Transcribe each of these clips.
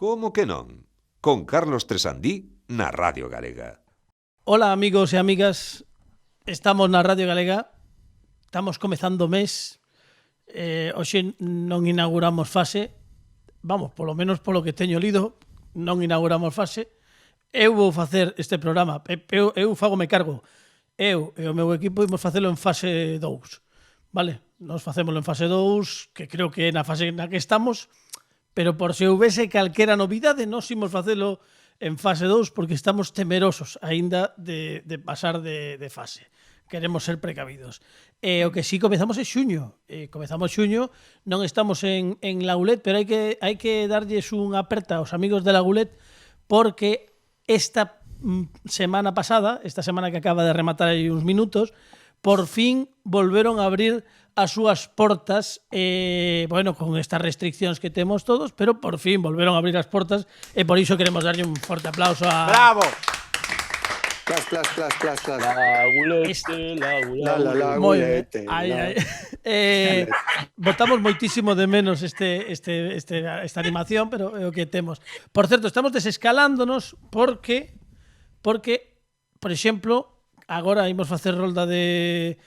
Como que non? Con Carlos Tresandí na Radio Galega. Ola amigos e amigas, estamos na Radio Galega, estamos comezando o mes, hoxe non inauguramos fase, vamos, polo menos polo que teño lido, non inauguramos fase. Eu vou facer este programa, eu fagome cargo, eu e o meu equipo imos facelo en fase 2, vale? Nos facémolo en fase 2, que creo que é na fase na que estamos, pero por se houvese calquera novidade, nos imos facelo en fase 2 porque estamos temerosos aínda de pasar de fase. Queremos ser precavidos. O que sí comezamos é xuño. Comezamos xuño, non estamos en Laulet, pero hai que darlles unha aperta aos amigos de Laulet porque esta semana pasada, esta semana que acaba de rematar aí uns minutos, por fin volveron a abrir as súas portas, bueno, con estas restriccións que temos todos, pero por fin volveron a abrir as portas e por iso queremos darlle un forte aplauso a... ¡Bravo! Laulete. Botamos moitísimo de menos esta animación, pero é o que temos. Por certo, estamos desescalándonos porque, por exemplo, agora imos facer rolda de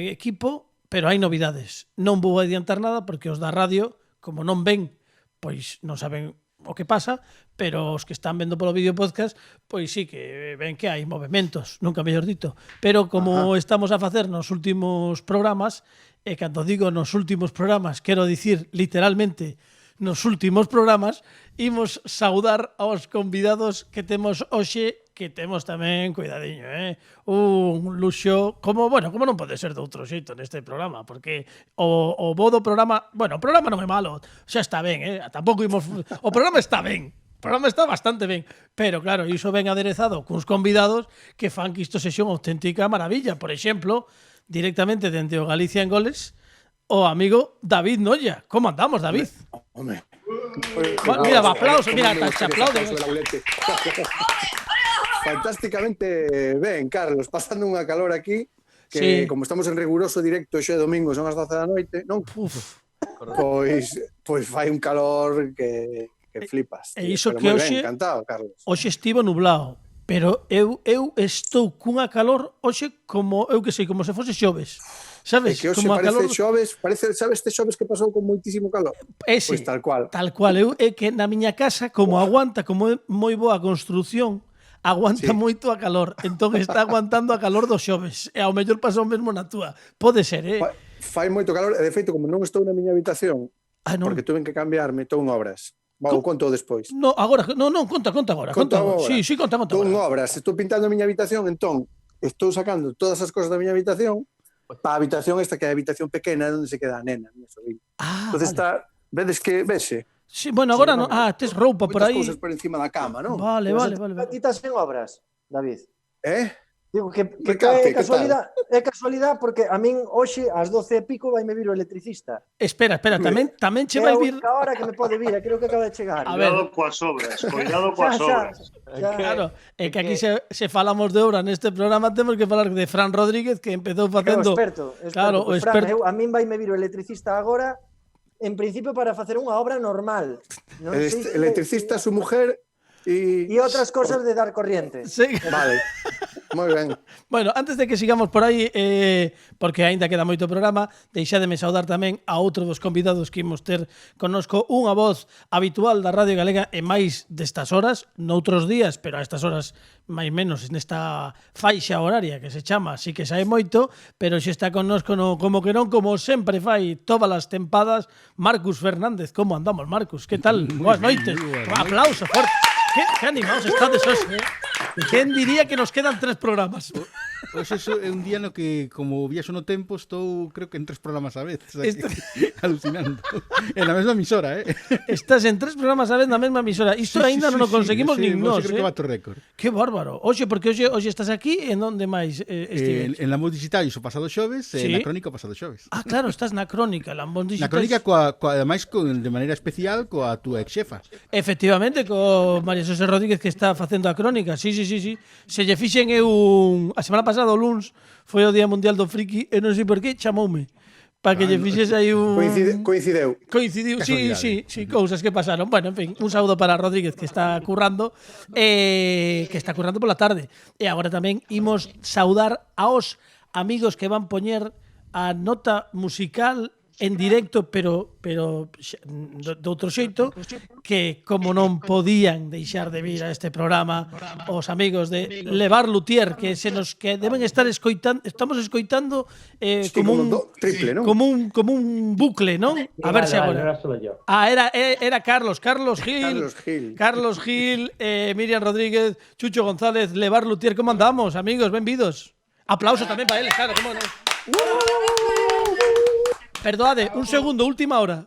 equipo, pero hai novidades. Non vou adiantar nada porque os da radio, como non ven, pois non saben o que pasa, pero os que están vendo polo vídeo podcast, pois sí que ven que hai movementos, nunca mellor dito. Pero como estamos a facer nos últimos programas, e cando digo nos últimos programas, quero dicir literalmente nos últimos programas, imos saudar aos convidados que temos hoxe, que temos tamén, cuidadiño, un luxo, como non pode ser de outro xeito neste programa, porque o bo do programa, bueno, o programa non é malo, xa está ben, tampouco imos, o programa está ben, o programa está bastante ben, pero claro, iso ben aderezado cuns convidados que fan que isto sexa unha auténtica maravilla. Por exemplo, directamente dende o Galicia en Goles, o amigo David Noya. Como andamos, David? Hombre. Mira, aplauso, mira, te aplaudo. Fantásticamente ben, Carlos, pasando unha calor aquí que, como estamos en riguroso directo xe domingo, son as 12 da noite, non? Pois fai un calor que flipas. E iso pero que moi hoxe, ben, encantado, Carlos. Hoxe estivo nublado, pero eu estou cunha calor hoxe como, eu que sei, como se fose xoves. Sabes? É que hoxe como parece calor... xoves, sabes este xoves que pasou con moitísimo calor? Ese, Pois tal cual. Tal cual, é que na miña casa, como aguanta, como é moi boa a construción, aguanta moito a calor, entón está aguantando a calor dos xoves, e ao mellor pasou mesmo na túa. Pode ser, Fai moito calor, e de feito, como non estou na miña habitación, porque tuve que cambiarme, estou en obras. Vou conto despois. No, agora, non, conta agora. Conta agora. Sí, conta Estou en agora. obras, estou pintando a miña habitación, entón estou sacando todas as cosas da miña habitación para a habitación esta que é a habitación pequena onde se queda a nena, a miña sobrina. Entonces vale. vedes que vese? Sí, bueno, agora non. Tes roupa por aí. Moitas cousas por encima da cama, non? Vale. Ti estás en obras, David? Digo que Recate, é casualidade porque a min hoxe ás 12 e pico vai me vir o electricista. Espera, tamén che vai vir... É a hora que me pode vir, creo que acaba de chegar. Cuidado coas obras, cuidado coas obras. Claro, é que aquí se falamos de obra neste programa temos que falar de Fran Rodríguez que empezou facendo... O experto. Claro, o experto. Fran, a min vai me vir o electricista agora, en principio para facer unha obra normal. Electricista, su mujer e outras cosas de dar corriente. Sí. Vale. Moi ben. Bueno, antes de que sigamos por aí, porque aínda queda moito programa, deixádeme saudar tamén a outro dos convidados que imos ter connosco, unha voz habitual da Radio Galega e máis destas horas, noutros días, pero a estas horas máis menos nesta faixa horaria que se chama, así que sae moito, pero xe está connosco no como que non, como sempre fai todas as tempadas, Marcus Fernández. Como andamos, Marcus? Que tal? Boas noites. Aplauso forte. Que animados estades hoxe, Quen diría que nos quedan 3 programas? Pois eso é un día no que, como viaxo no tempo, estou, creo que en 3 programas a vez. O sea, alucinando. En a mesma emisora, Estás en 3 programas a vez na mesma emisora. Isto aínda non o conseguimos nin nós, creo que bato récord. Que bárbaro. Oxe, porque hoxe estás aquí, en onde máis estives? En Lambón Digital o pasado xoves, e na Crónica o pasado xoves. Ah, claro, estás na Crónica, Lambón Digital. Na Crónica, ademais, de maneira especial, coa túa ex xefa. Efectivamente, co María Xosé Rodríguez, que está facendo a Crónica. Sí. Se lle fixen eu a semana pasada, o luns, foi o Día Mundial do Friki, e non sei por qué chamoume. para que lle fixese aí un... Coincidiu. Coincidiu, sí, cousas que pasaron. Bueno, en fin, un saúdo para Rodríguez que está currando pola tarde. E agora tamén imos saudar aos amigos que van poñer a nota musical en directo, pero de outro xeito, que como non podían deixar de vir a este programa os amigos de Levar Luthier, que deben estar escoitando, estamos escoitando como un triple, ¿no? como un bucle, ¿non? A ver se agora. Era Carlos Gil, Miriam Rodríguez, Chucho González, Levar Luthier, como andamos, amigos? Benvidos. Aplauso tamén para eles, claro, como non. Perdoade, un segundo, última hora.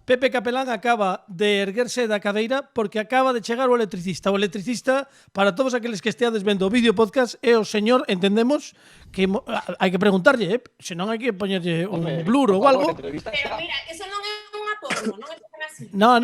Pepe Capelán acaba de erguerse da cadeira porque acaba de chegar o electricista. O electricista, para todos aqueles que esteades vendo o vídeo podcast, é o señor, entendemos, que hai que preguntarlle, senón hai que poñerlle un blur ou algo. Pero mira, eso non é unha porno, non é así. Non,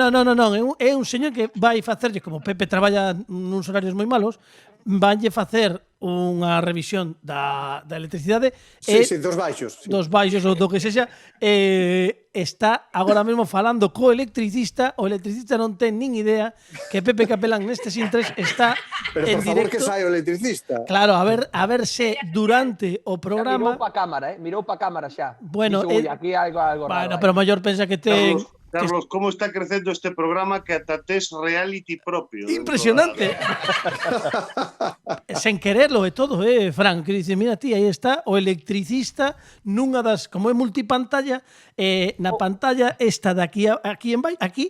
é un señor que vai facerlle, como Pepe traballa nuns horarios moi malos, vanlle facer unha revisión da electricidade. Sí, dos baixos. Sí. Dos baixos ou do que sexa. Está agora mesmo falando co electricista. O electricista non ten nin idea que Pepe Capelán nestes intres está pero en por favor directo. Que saia o electricista. Claro, a ver se durante o programa... Mirou pa cámara xa. Bueno, aquí algo raro. Bueno, pero maior pensa que ten... Carlos, como está crecendo este programa que ata tes reality propio. Impresionante. Sen quererlo e todo, Fran, que dice, mira ti, aí está o electricista nunha das, como é multipantalla, na pantalla esta de aquí aquí,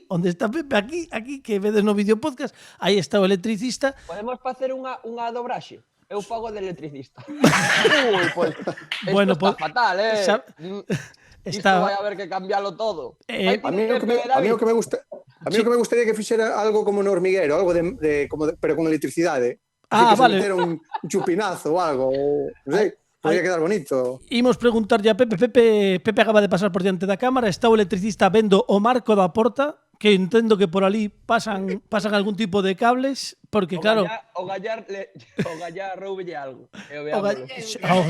onde está Pepe, aquí que vedes no vídeo podcast, aí está o electricista. Podemos facer unha dobraxe? Eu pago de electricista. Pues, bueno, está fatal, Está... Isto vai haber que cambiarlo todo. A mí o que me gustaría que fixera algo como no hormiguero, algo pero con electricidade. Vale. Meter un chupinazo ou algo, non sei, podría quedar bonito. Imos preguntarlle a Pepe. Pepe acaba de pasar por diante da cámara, está o electricista vendo o marco da porta, que entendo que por ali pasan algún tipo de cables, porque claro... O gallar roubelle algo.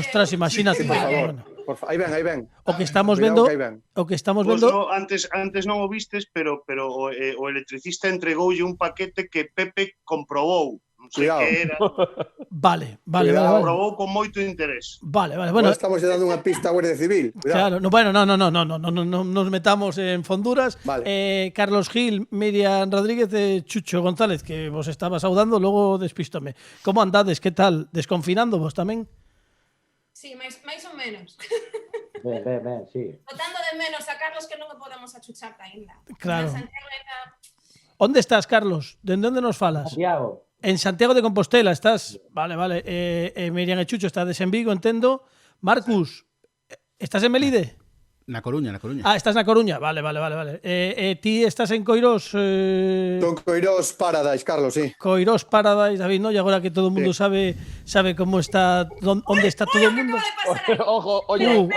Ostras, imagínate. Sí, por favor. Aí ven. O que estamos vendo... Antes non o vistes, pero o electricista entregoulle un paquete que Pepe comprobou. Non sei que era. Vale. Comprobou con moito interés. Vale. Bueno, estamos dando unha pista a Guardia Civil. Cuidado. Claro, no nos metamos en fonduras. Vale. Carlos Gil, Miriam Rodríguez e Chucho González, que vos estaba saudando, logo despístome. Como andades? Que tal? Desconfinando vos tamén? Sí, máis ou menos. Ben, sí. Botando de menos a Carlos que non o podemos achuchar aínda. Claro. Onde estás, Carlos? Dende onde nos falas? Santiago. En Santiago de Compostela estás. Vale. Miriam e Chucho estades en Vigo, entendo. Marcus, estás en Melide? Na Coruña. Estás na Coruña. Vale. Ti estás en Coirós. Don Coirós Paradise, Carlos, sí. Coirós Paradise, David, ¿no? Y agora que todo o mundo sabe cómo está, onde está todo o mundo. Ojo, Ollo,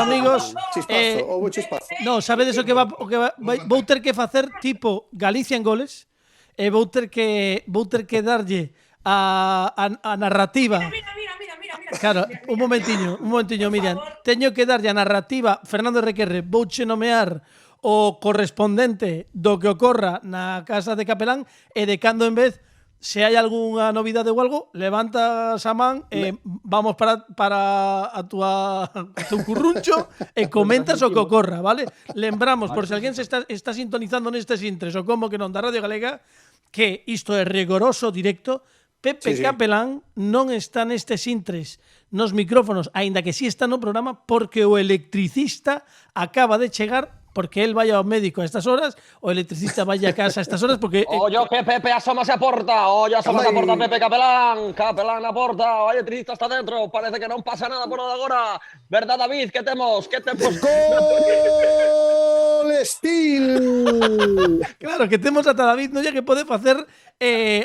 amigos. Chispazo. No, sabedes o que vou ter que facer tipo Galicia en goles. Vou ter que darlle a narrativa. Mira. Claro, un momentiño, Miriam. Teño que darlle a narrativa. Fernando Requerre, vouche nomear o correspondente do que ocorra na casa de Capelán e de cando en vez, se hai algunha novidade ou algo, levantas a man e vamos para a tu curruncho e comentas o que ocorra, vale? Lembramos, por se alguén se está sintonizando nestes intres o como que non da Radio Galega, que isto é rigoroso directo. Pepe Capelán non está nestes intres nos micrófonos, aínda que sí está no programa, porque o electricista acaba de chegar, porque él vai ao médico a estas horas, o electricista vai a casa a estas horas, porque... Ollo que Pepe asómase a porta, Pepe Capelán a porta, o electricista está dentro, parece que non pasa nada por agora, verdad, David, que temos? Gol Steel! Claro, que temos ata David, non lle que pode facer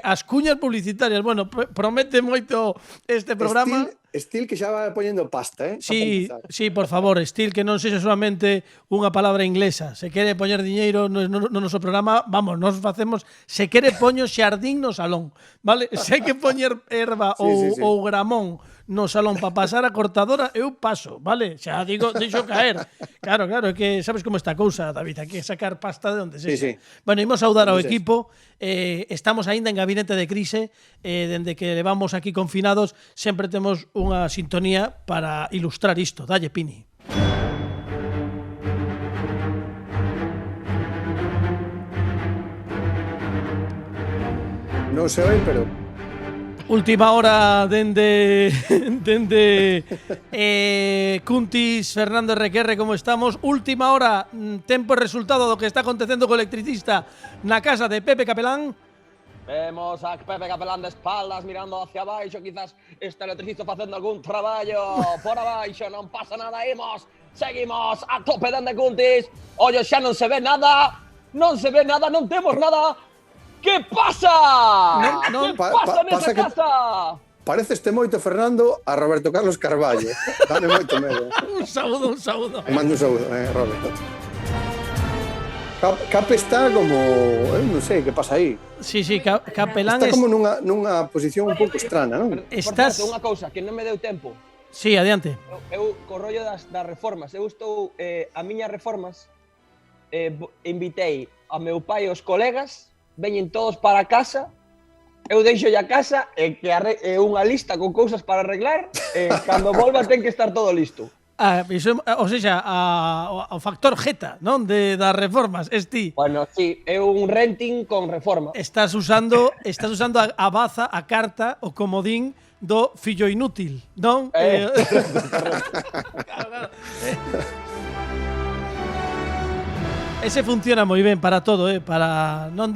as cuñas publicitarias. Bueno, promete moito este programa. Steel que xa va poñendo pasta, Sí, por favor, Steel, que non sexa solamente unha palabra inglesa. Se quere poñer diñeiro no noso programa, vamos, nos facemos, se quere poño xardín no salón, vale? Se hai que poñer erva ou gramón no salón para pasar a cortadora, eu paso, vale? Xa digo, deixo caer. Claro, é que sabes como está a cousa, David, hai que sacar pasta de onde sexa. Sí. Bueno, imos saudar ao equipo. Estamos aínda en gabinete de crise, dende que levamos aquí confinados, sempre temos unha sintonía para ilustrar isto. Dalle, Pini. Non se oi, pero... Última hora dende Cuntis, Fernando RQR, como estamos? Última hora, tempo e resultado do que está acontecendo co electricista na casa de Pepe Capelán. Vemos a Pepe Capelán de espaldas mirando hacia abaixo, quizás este electricista facendo algún traballo por abaixo, non pasa nada, seguimos a tope dende Cuntis. Ollo, xa non se ve nada, non temos nada. ¿Qué pasa? ¿Qué pasa nesa casa? Pareceste moito, Fernando, a Roberto Carlos Carballo. Dame moito medo. Un saúdo. Mando un saúdo, Roberto. Cap está como... non sei, que pasa aí? Sí, Capelán... Está como nunha posición un pouco estrana, non? Estás... Por certo, unha cousa, que non me deu tempo. Sí, adiante. Eu co rollo das reformas, eu estou a miñas reformas, invitei a meu pai e os colegas, veñen todos para casa, eu deixo a casa e que unha lista con cousas para arreglar, e cando volva ten que estar todo listo. Iso, o sea, o factor Jeta, non? Das reformas, ti. Bueno, sí, é un renting con reforma. Estás usando a baza, a carta, o comodín do fillo inútil, non? Claro. Ese funciona moi ben para todo, para non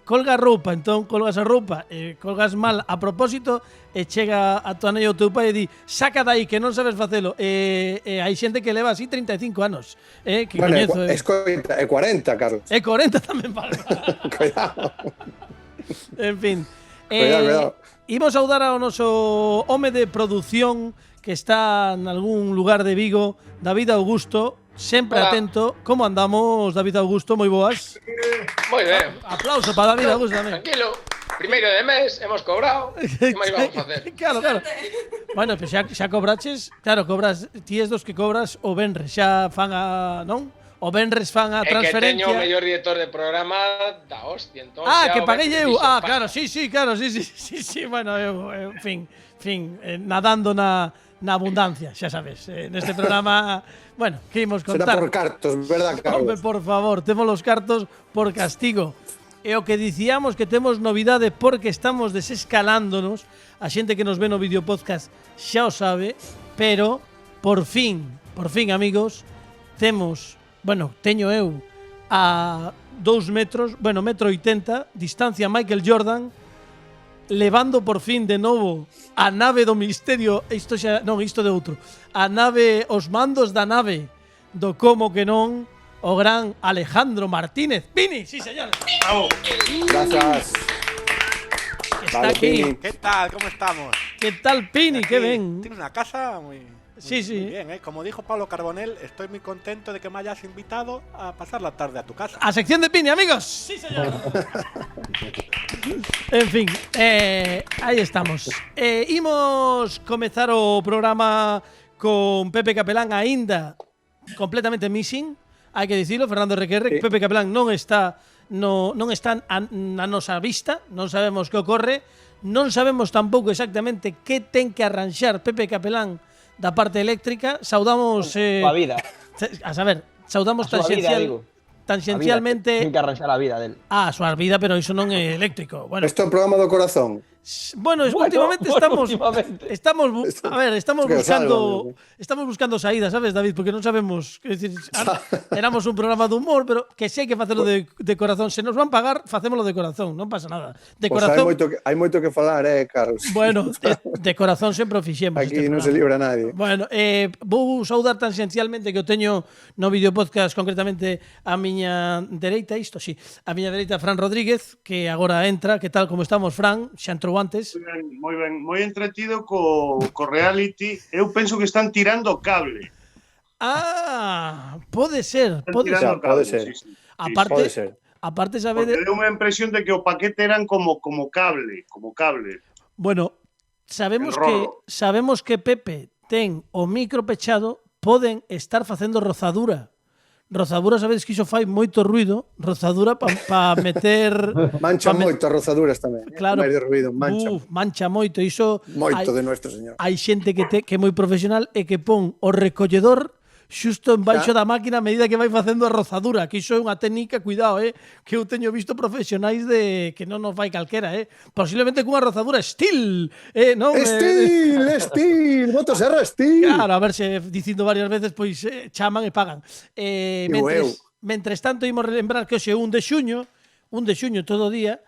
colgas roupa, entón colgas a roupa, colgas mal a propósito e chega a tua nai ou teu pai e di saca dai que non sabes facelo. Hai xente que leva así 35 anos, que bueno, coñezo. É 40, Carlos. É 40 tamén, vale. Cuidado. En fin. Cuidado. Imos saudar ao noso home de produción que está en algún lugar de Vigo, David Augusto. Sempre atento. Como andamos, David Augusto? Moi boas. Moi ben. Aplauso para David Augusto tamén. Tranquilo. Primeiro de mes, hemos cobrado. Que máis vamos a facer? Claro. Bueno, pues xa cobraches. Claro, cobras. Ti es dos que cobras o venres. Xa fan a... non? O venres fan a transferencia. É que teño o mellor director de programa da hostia. Entón, que paguei eu. Claro, sí. Bueno, eu, en fin, nadando na abundancia, xa sabes. Neste programa... Bueno, que imos contar? Será por cartos, verdad, Carlos? Hombre, por favor, temos los cartos por castigo. E o que dicíamos que temos novidade porque estamos desescalándonos. A xente que nos ve no vídeo podcast xa o sabe, pero por fin, amigos, teño eu a 2 metros, 1,80 m, distancia Michael Jordan, levando por fin de novo a nave do misterio, isto de outro, a nave, os mandos da nave do como que non, o gran Alejandro Martínez. Pini, sí, señor. Gracias. Está aquí. Pini. ¿Qué tal? ¿Cómo estamos? ¿Qué tal, Pini? Qué bien. Tienes una casa muy bien, ¿eh? Como dijo Pablo Carbonell, estoy muy contento de que me hayas invitado a pasar la tarde a tu casa. A sección de Pini, amigos. Sí, señor. En fin, aí estamos. Imos comezar o programa con Pepe Capelán aínda completamente missing. Hai que dicilo, Fernando RQR, sí. Pepe Capelán non está na nosa vista, non sabemos que ocorre, non sabemos tampouco exactamente que ten que arranxar Pepe Capelán da parte eléctrica. Saudamos a vida. A saber, saudamos tangencialmente. Ten que arranxar a vida del. A súa vida, pero iso non é eléctrico. Bueno. Isto é un programa do corazón. Bueno, últimamente estamos buscando saídas, sabes, David, porque non sabemos, decir, éramos un programa de humor, pero que sei que facelo de corazón, se nos van pagar, facémolo de corazón, non pasa nada. De corazón. Hai moito que falar, Carlos. Bueno, de corazón sempre o fixemos. Aquí non se libra nadie. Bueno, vou saudar tan esencialmente que o teño no vídeo podcast, concretamente a miña dereita, a miña dereita Fran Rodríguez, que agora entra. Que tal, como estamos, Fran? Xa entrou antes. Moi ben, moi entretido co reality. Eu penso que están tirando cable. Pode ser. Sí. Aparte sabe deu unha impresión de que o paquete eran como cable. Bueno, sabemos que Pepe ten o micro pechado, poden estar facendo rozadura. Rozadura, sabedes que iso fai moito ruido, rozadura pa meter... Mancha moito as rozaduras tamén. Claro. Máis de ruido, mancha moito. Iso moito de Nuestro Señor. Hai xente que é moi profesional e que pon o recolledor xusto embaixo da máquina a medida que vai facendo a rozadura, que iso é unha técnica, cuidado, que eu teño visto profesionais de que non nos vai calquera, posiblemente cunha rozadura Steel, non? Steel, motosserra Steel. Claro, a ver se dicindo varias veces pois chaman e pagan. Mentres tanto imos relembrar que hoxe é 1 de xuño todo o día.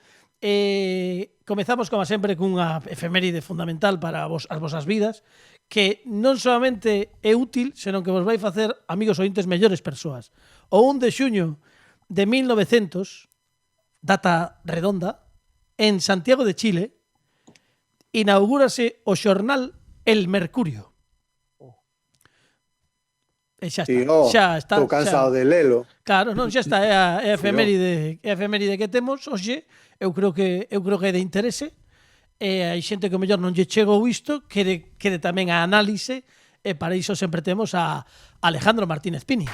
Comezamos, como sempre, cunha efeméride fundamental para as vosas vidas, que non solamente é útil, senón que vos vai facer, amigos ointes, mellores persoas. O 1 de xuño de 1900, data redonda, en Santiago de Chile, inaugúrase o xornal El Mercurio. E xa está. Estou cansado de lelo. Claro, non, xa está, é a efeméride que temos hoxe. Eu creo que é de interese. Hai xente que o mellor non lle chegou isto, quere tamén a análise, e para iso sempre temos a Alejandro Martínez Pini.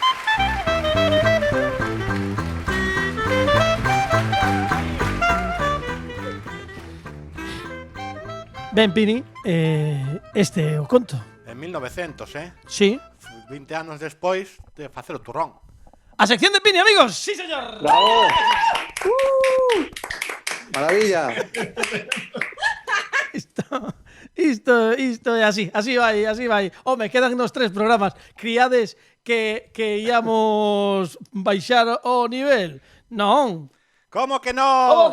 Ben, Pini, este é o conto. En 1900, Sí. 20 anos despois de facer o turrón. A sección de Pini, amigos. Sí, señor. Bravo. Maravilla. Isto é así vai. Home, quedan nos 3 programas. Criades que íamos baixar o nivel. Non. Como que non?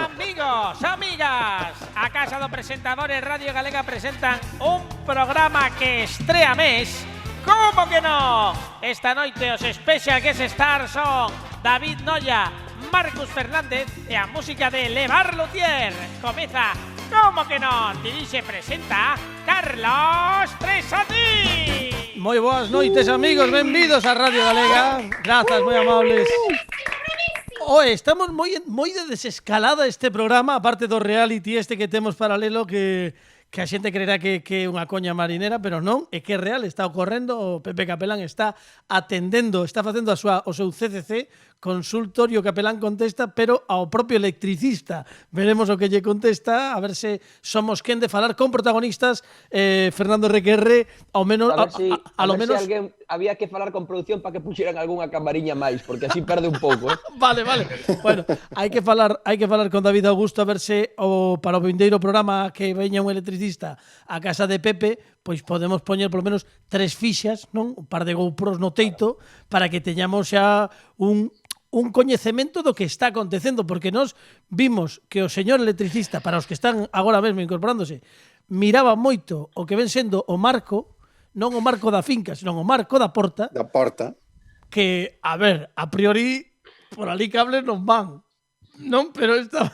Amigos, amigas, a Casa do Presentadores Radio Galega presentan un programa que estrea mes. Como que non? Esta noite os Special Guest Stars son David Noya, Marcus Fernández e a música de Levar Luthier. Comeza Como que non? Dirixe presenta Carlos Tresandí. Moi boas noites, amigos, benvidos a Radio Galega. Grazas, moi amables. Estamos moi de desescalada este programa, aparte do reality este que temos paralelo que a xente creerá que é unha coña marinera, pero non, é que é real, está ocorrendo, o Pepe Capelán está atendendo, está facendo o seu CCC, consultorio Capelán contesta, pero ao propio electricista. Veremos o que lle contesta, a ver se somos quen de falar con protagonistas, Fernando Requerre, ao menos a ver se alguén había que falar con producción para que puxeran algunha camariña máis, porque así perde un pouco, Vale. Bueno, hai que falar con David Augusto a ver se para o vindeiro programa que veña un electricista a casa de Pepe, pois podemos poñer polo menos 3 fixas, non? Un par de GoPros no teito para que teñamos xa un coñecemento do que está acontecendo, porque nós vimos que o señor electricista, para os que están agora mesmo incorporándose, miraba moito o que ven sendo o marco, non o marco da finca, senón o marco da porta. Da porta. Que, a ver, a priori, por ali cables non van. Non, pero esta...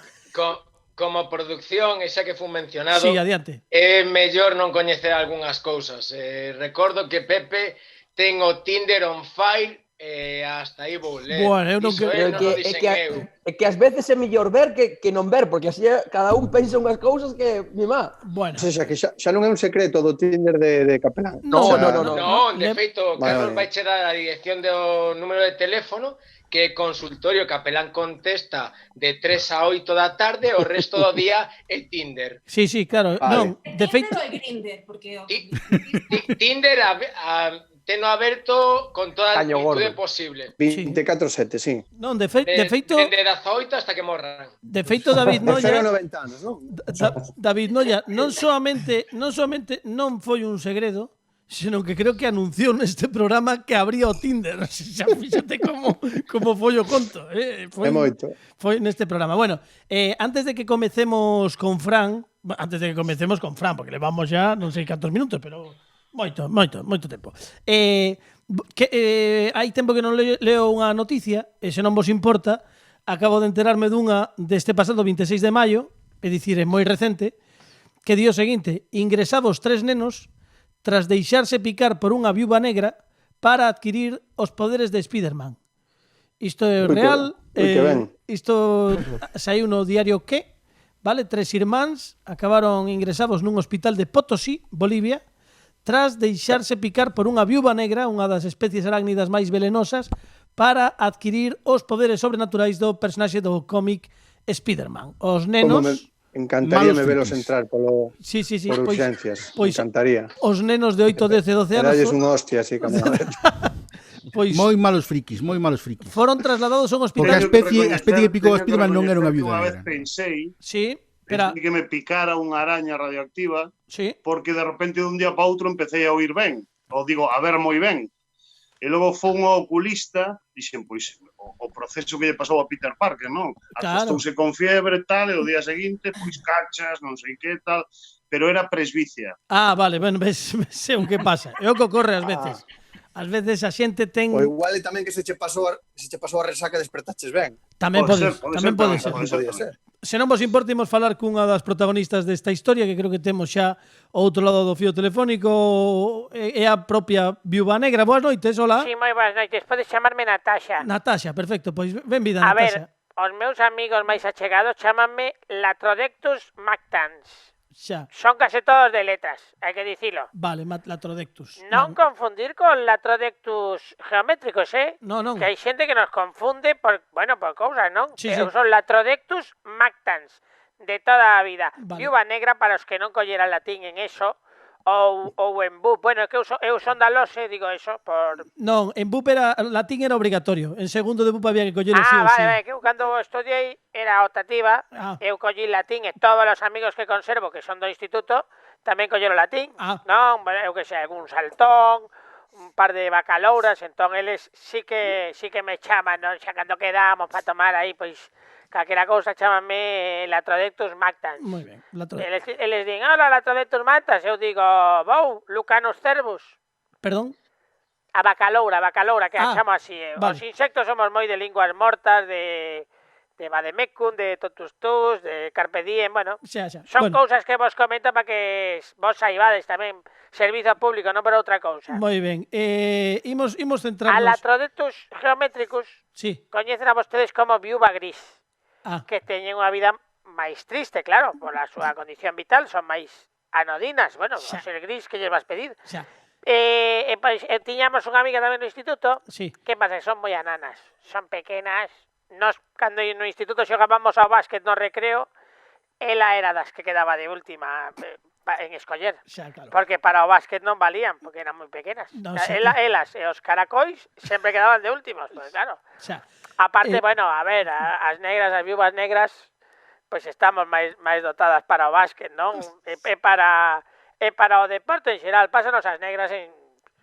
Como producción, e xa que fun mencionado, sí, adiante. É mellor non coñecer algunhas cousas. Recordo que Pepe ten o Tinder on fire e hasta aí vou ler. Bueno, eu non é que ás veces é mellor ver que non ver, porque así cada un pensa unhas cousas que mimá. Bueno. O sea, que xa non é un secreto do Tinder de Capelán. Non, de feito, Carlos vai che dar a dirección do número de teléfono, que consultorio Capelán contesta de 3 a 8 da tarde, o resto do día é Tinder. Sí, claro. Vale. Non, de feito... Tinder ou Grindr? Porque... Tinder teno aberto con toda a actitude posible. 24/7, sí. Non, de feito... Dende 18 hasta que morran. De feito, David Noya... 90 anos, non? David Noya non soamente non foi un segredo, senón que creo que anunciou neste programa que abría o Tinder. Xa fíxate como foi o conto. Foi neste programa. Bueno, antes de que comecemos con Fran, porque levamos xa non sei cantos minutos, pero moito tempo. Hai tempo que non leo unha noticia, e se non vos importa, acabo de enterarme dunha deste pasado 26 de maio, é dicir, é moi recente, que di o seguinte: ingresados 3 nenos tras deixarse picar por unha viúva negra para adquirir os poderes de Spiderman. Isto é real. Isto saiu no diario Que, vale? 3 irmáns acabaron ingresados nun hospital de Potosí, Bolivia, tras deixarse picar por unha viúva negra, unha das especies arácnidas máis velenosas, para adquirir os poderes sobrenaturais do personaxe do cómic Spider-Man. Os nenos... Encantaría me velos entrar por urgencias. Encantaría. Os nenos de 8, 10 e 12 anos... Daralles unha hostia así como moi malos frikis. Foron trasladados a un hospital. Porque a especie que picou a Spiderman non era unha viuda negra. Pensei que me picara unha araña radioactiva porque de repente de un día para outro empecé a oír ben. O digo, a ver moi ben. E logo foi un oculista, dixen, pois, o proceso que lle pasou a Peter Parker, non? Acostouse con fiebre e tal, e o día seguinte, pois, cachas, non sei que tal, pero era presbicia. Vale, bueno, ves o que pasa. É o que ocorre ás veces. Ás veces a xente ten... O igual é tamén que se che pasou a resaca despertaches ben. Tamén pode ser. Se non vos importa, imos falar cunha das protagonistas desta historia, que creo que temos xa ao outro lado do fío telefónico, é a propia viúva negra. Boas noites, hola. Sí, moi boas noites. Podes chamarme Natasha. Natasha, perfecto. Pois benvida, Natasha. A ver, os meus amigos máis achegados chamanme Latrodectus mactans. Xa. Son case todos de letras, hai que dicilo. Vale, Latrodectus. Non confundir con Latrodectus geométricos, Non. Que hai xente que nos confunde por cousas, non? Sí. Son Latrodectus mactans, de toda a vida. Vale. Viúva negra, para os que non colleran latín en eso, ou en BUP. Bueno, é que eu son da LOSE, digo eso, por... Non, en BUP latín era obrigatorio. En segundo de BUP había que collelo sí ou sí. Vale, que eu cando estudiei era optativa, eu collí latín e todos os amigos que conservo que son do instituto tamén colleron latín. Non, eu que sei, algún saltón, un par de bacalouras, entón eles sí que me chaman, non? Xa cando quedamos para tomar aí, pois, calquera cousa chamanme Latrodectus mactans. Moi ben, Eles din, hola, Latrodectus mactans, eu digo, vou, Lucanus cervus. Perdón? A bacaloura, que a chamo así. Vale. Os insectos somos moi de linguas mortas, de vademecum, de totustus, de carpe diem, bueno. Son cousas que vos comento para que vos saibades tamén. Servizo público, non por outra cousa. Moi ben. Imos centrarnos... A Latrodectus geométricus coñecen a vostedes como viúva gris. Que teñen unha vida máis triste, claro, por a súa condición vital, son máis anodinas. Bueno, o ser gris, que lles vas pedir? Tiñamos unha amiga tamén no instituto, que pasa? Que son moi ananas, son pequenas. Nos, cando no instituto xogábamos ao básquet no recreo, ela era das que quedaba de última en escoller, porque para o básquet non valían, porque eran moi pequenas. Elas e os caracois sempre quedaban de últimos, pues claro. Aparte, bueno, a ver, as viúvas negras, pois estamos máis dotadas para o básquet, non? E para o deporte en xeral, pásanos as negras en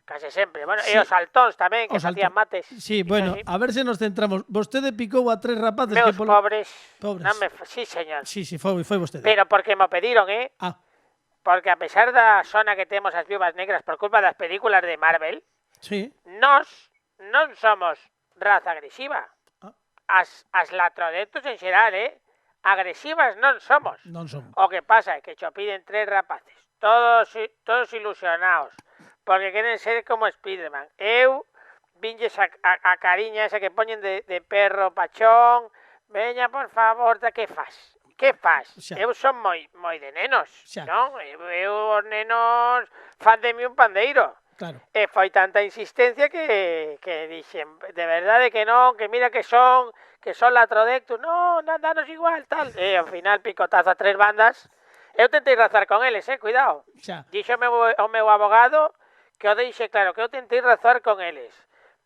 case sempre. Bueno, e os saltóns tamén, que facían mates. Sí, bueno, a ver se nos centramos. Vostede picou a 3 rapaces meus que pobres. Sí, señor. Sí, foi vostede. Pero porque me pediron, Porque a pesar da zona que temos as viúvas negras por culpa das películas de Marvel, nós non somos raza agresiva. As Latrodectus en xeral, agresivas non somos. O que pasa é que cho piden 3 rapaces, todos ilusionados, porque queren ser como Spiderman. Eu vinlles a cariña esa que poñen de perro pachón. Veña, por favor, que faz? Eu son moi de nenos, non? Eu os nenos fan de mi un pandeiro. E foi tanta insistencia que dixen, de verdade que non, que mira que son Latrodectus, non, danos igual, tal. E ao final picotazo a 3 bandas. Eu tentei razar con eles, cuidado. Díxome o meu abogado que o deixe claro, que eu tentei razar con eles.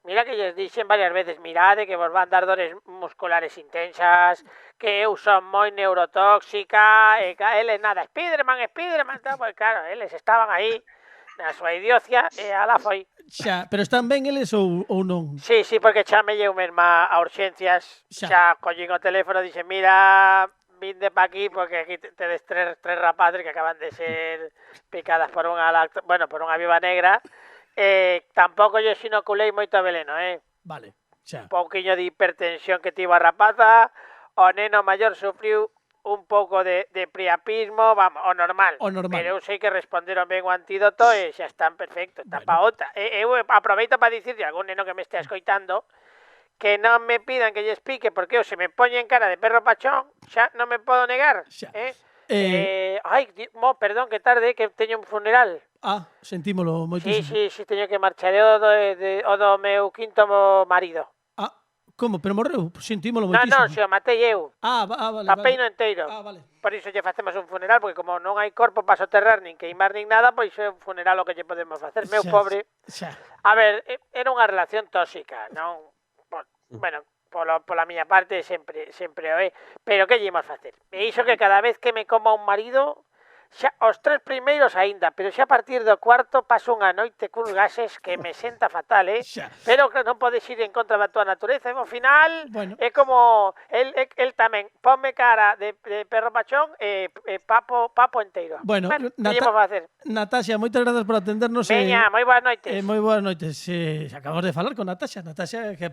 Mira que lles dixen varias veces, mirade que vos van dar dores musculares intensas, que eu son moi neurotóxica, e eles nada, Spiderman, tal, pues claro, eles estaban aí na súa idiocia e ala foi. Pero están ben eles ou non? Sí, porque chamei eu mesma a urxencias, xa collín o teléfono e dixen, mira, vinde pa aquí porque aquí tedes 3 rapaces que acaban de ser picadas por unha viúva negra. Tampouco yo inoculei moito veneno, Vale, un pouquiño de hipertensión que tivo a rapaza, o neno maior sufriu un pouco de priapismo, vamos, o normal. Pero eu sei que responderon ben o antídoto e xa están perfectos, está pa outra. Eu aproveito para dicirle a algún neno que me estea escoitando que non me pidan que lle explique porque eu se me poño en cara de perro pachón, xa non me podo negar. Perdón, que tarde, que teño un funeral. Sentímolo moitísimo. Sí, teño que marchar. O do meu quinto marido. Como? Pero morreu? Sentímolo moitísimo. Non, se o matei eu. Vale. Papeino enteiro. Vale. Por iso lle facemos un funeral, porque como non hai corpo para soterrar nin queimar nin nada, pois é un funeral o que lle podemos facer. Meu pobre... A ver, era unha relación tóxica, non? Bueno, pola miña parte sempre o é. Pero que lle imos facer? E iso que cada vez que me coma un marido... Xa, os 3 primeiros aínda, pero xa a partir do cuarto paso unha noite cun gases que me senta fatal, Pero que non podes ir en contra da tua natureza, e ao final é como el tamén, ponme cara de perro pachón e papo enteiro. Bueno, Nataxa, moitas grazas por atendernos. Veña, moi boas noites. Moi boas noites. Acabamos de falar con Nataxa, que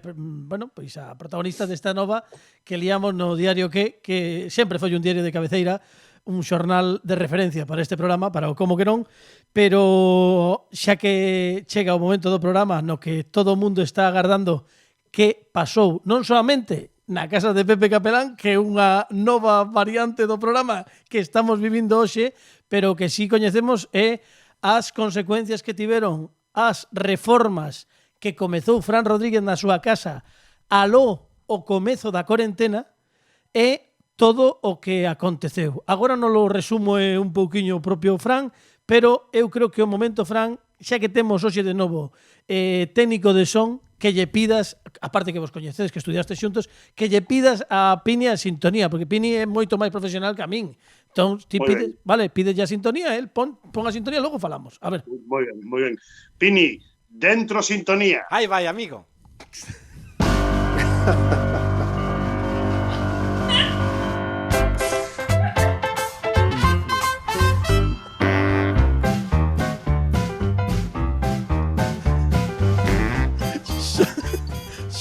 pois a protagonista desta nova que liamos no diario que sempre foi un diario de cabeceira, un xornal de referencia para este programa, para o Como que non, pero xa que chega o momento do programa no que todo o mundo está agardando que pasou non solamente na casa de Pepe Capelán, que é unha nova variante do programa que estamos vivindo hoxe, pero que sí coñecemos é as consecuencias que tiveron as reformas que comezou Fran Rodríguez na súa casa aló o comezo da corentena e todo o que aconteceu. Agora non lo resumo un pouquiño o propio Fran, pero eu creo que o momento, Fran, xa que temos hoxe de novo técnico de son, que lle pidas, aparte que vos coñecedes, que estudiaste xuntos, que lle pidas a Pini a sintonía, porque Pini é moito máis profesional que a min. Entón, ti pides, pide a sintonía, pon a sintonía, logo falamos. A ver. Moi ben. Pini, dentro sintonía. Aí vai, amigo.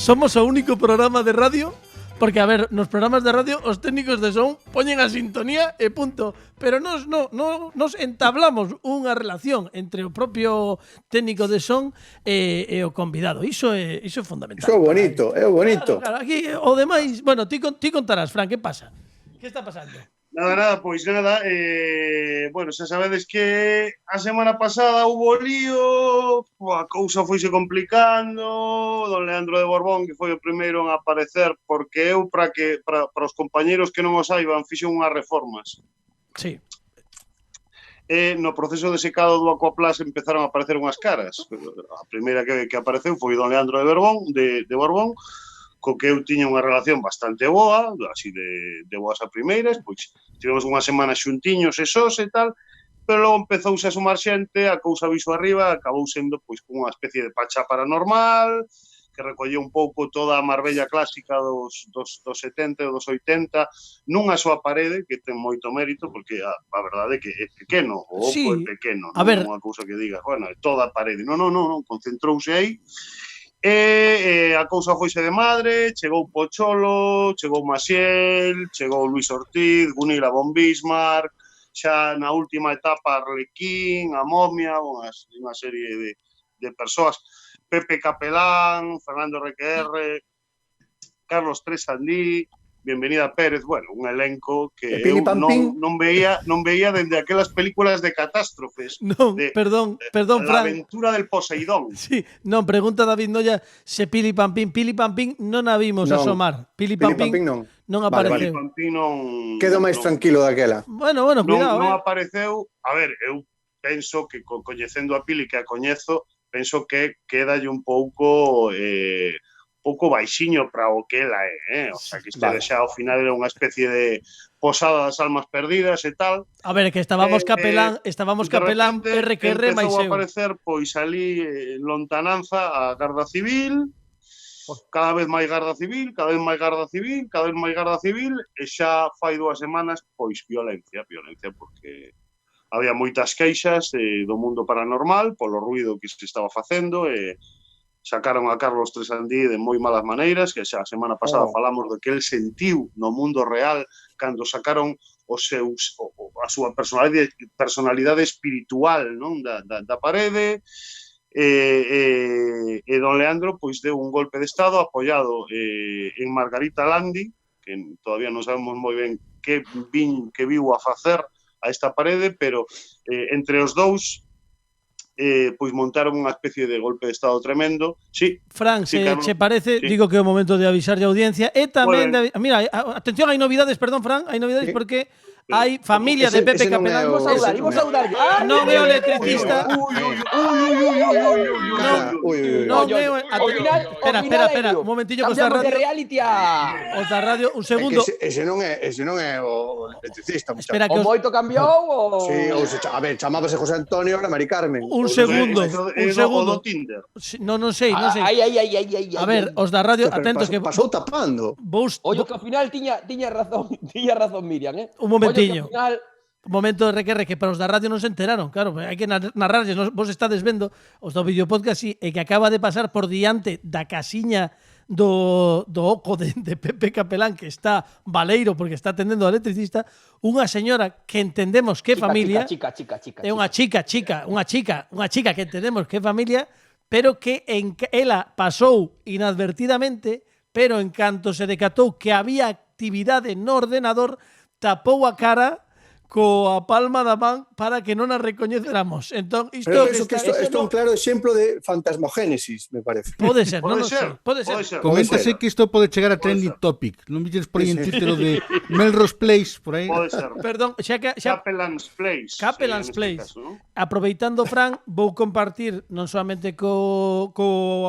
Somos o único programa de radio, porque, a ver, nos programas de radio os técnicos de son poñen a sintonía e punto. Pero nos entablamos unha relación entre o propio técnico de son e o convidado. Iso é fundamental. Iso é bonito, é bonito. Claro, aquí o demais... Bueno, ti contarás, Fran, que pasa? Que está pasando? Nada, pois nada, bueno, xa sabedes que a semana pasada hubo lío, a cousa foise complicando, don Leandro de Borbón, que foi o primeiro en aparecer, porque eu, para os compañeros que non o saiban, fixen unhas reformas. Sí. E no proceso de secado do Aquaplas empezaron a aparecer unhas caras. A primeira que apareceu foi don Leandro de Borbón, co que eu tiña unha relación bastante boa, así de boas a primeiras, pois tivemos unha semana xuntiños e sós e tal, pero logo empezouse a sumar xente, a cousa viso arriba, acabou sendo pois unha especie de pachá paranormal, que recolleu un pouco toda a Marbella clásica dos 70 e dos 80 nunha soa parede, que ten moito mérito, porque a verdade é que é pequeno, o oco é pequeno, non é unha cousa que diga, bueno, é toda a parede, non, concentrouse aí. E a cousa foise de madre, chegou Pocholo, chegou Maciel, chegou Luis Ortiz, Gunilla von Bismarck, xa na última etapa Arlequín, a Momia, unha serie de persoas, Pepe Capelán, Fernando RQR, Carlos Tresandí, Bienvenida Pérez, bueno, un elenco que eu non veía dende aquelas películas de catástrofes. Non, perdón, Fran. La aventura del Poseidón. Sí, non, pregunta David Noia se Pili Pampín non a vimos asomar. Pili Pampín non apareceu. Pili Pampín non... Quedo máis tranquilo daquela. Bueno, cuidado. Non apareceu. A ver, eu penso que coñecendo a Pili, que a coñezo, penso que quedalle un pouco baixiño para o que ela é, o sea, que este xa ao final era unha especie de posada das almas perdidas e tal. A ver, que estábamos capelán RQR máis eu. Empezou a aparecer, pois, ali en lontananza a Garda Civil, cada vez máis Garda Civil, e xa fai 2 semanas, pois, violencia, porque había moitas queixas do mundo paranormal polo ruido que se estaba facendo e sacaron a Carlos Tresandí de moi malas maneiras, que xa a semana pasada falamos do que el sentiu no mundo real cando sacaron a súa personalidade espiritual, non, da parede, e don Leandro pois deu un golpe de estado apoiado en Margarita Landi, que que todavía non sabemos moi ben que viu a facer a esta parede, pero entre os dous pois montaron unha especie de golpe de estado tremendo. Sí, Fran, sí, se che parece, digo que é o momento de avisar a audiencia e tamén mira, atención, hai novidades, perdón, Fran, hai novidades porque hai familia de Pepe Capelán. Imos saudar. Non é o electricista. Non é o... Espera, un momentillo que os da radio. Os da radio, un segundo. Ese non é o electricista. Espera que o moito cambiou ou... Sí, a ver, chamábase José Antonio, ahora Mari Carmen. Un segundo. Non sei. A ver, os da radio, atentos que pasou tapando. Oye, que ao final tiña razón Miriam, Un momentiño. Un momento de requerre que para os da radio non se enteraron. Claro, hai que narrarles. Vos estades vendo os do videopodcast e que acaba de pasar por diante da casiña do oco de Pepe Capelán, que está baleiro porque está atendendo ao electricista, unha señora que entendemos que é familia. É unha chica que entendemos que é familia, pero que ela pasou inadvertidamente, pero en canto se decatou que había actividade no ordenador, tapou a cara coa palma da man para que non a recoñeceramos. Entón, isto é un claro exemplo de fantasmogénesis, me parece. Pode ser, non sei. Pode ser. Coméntase que isto pode chegar a trending topic. Non vires por aí en título de Melrose Place, por aí. Pode ser. Perdón, Capelán's Place. Capelán's Place. Aproveitando, Fran, vou compartir non solamente co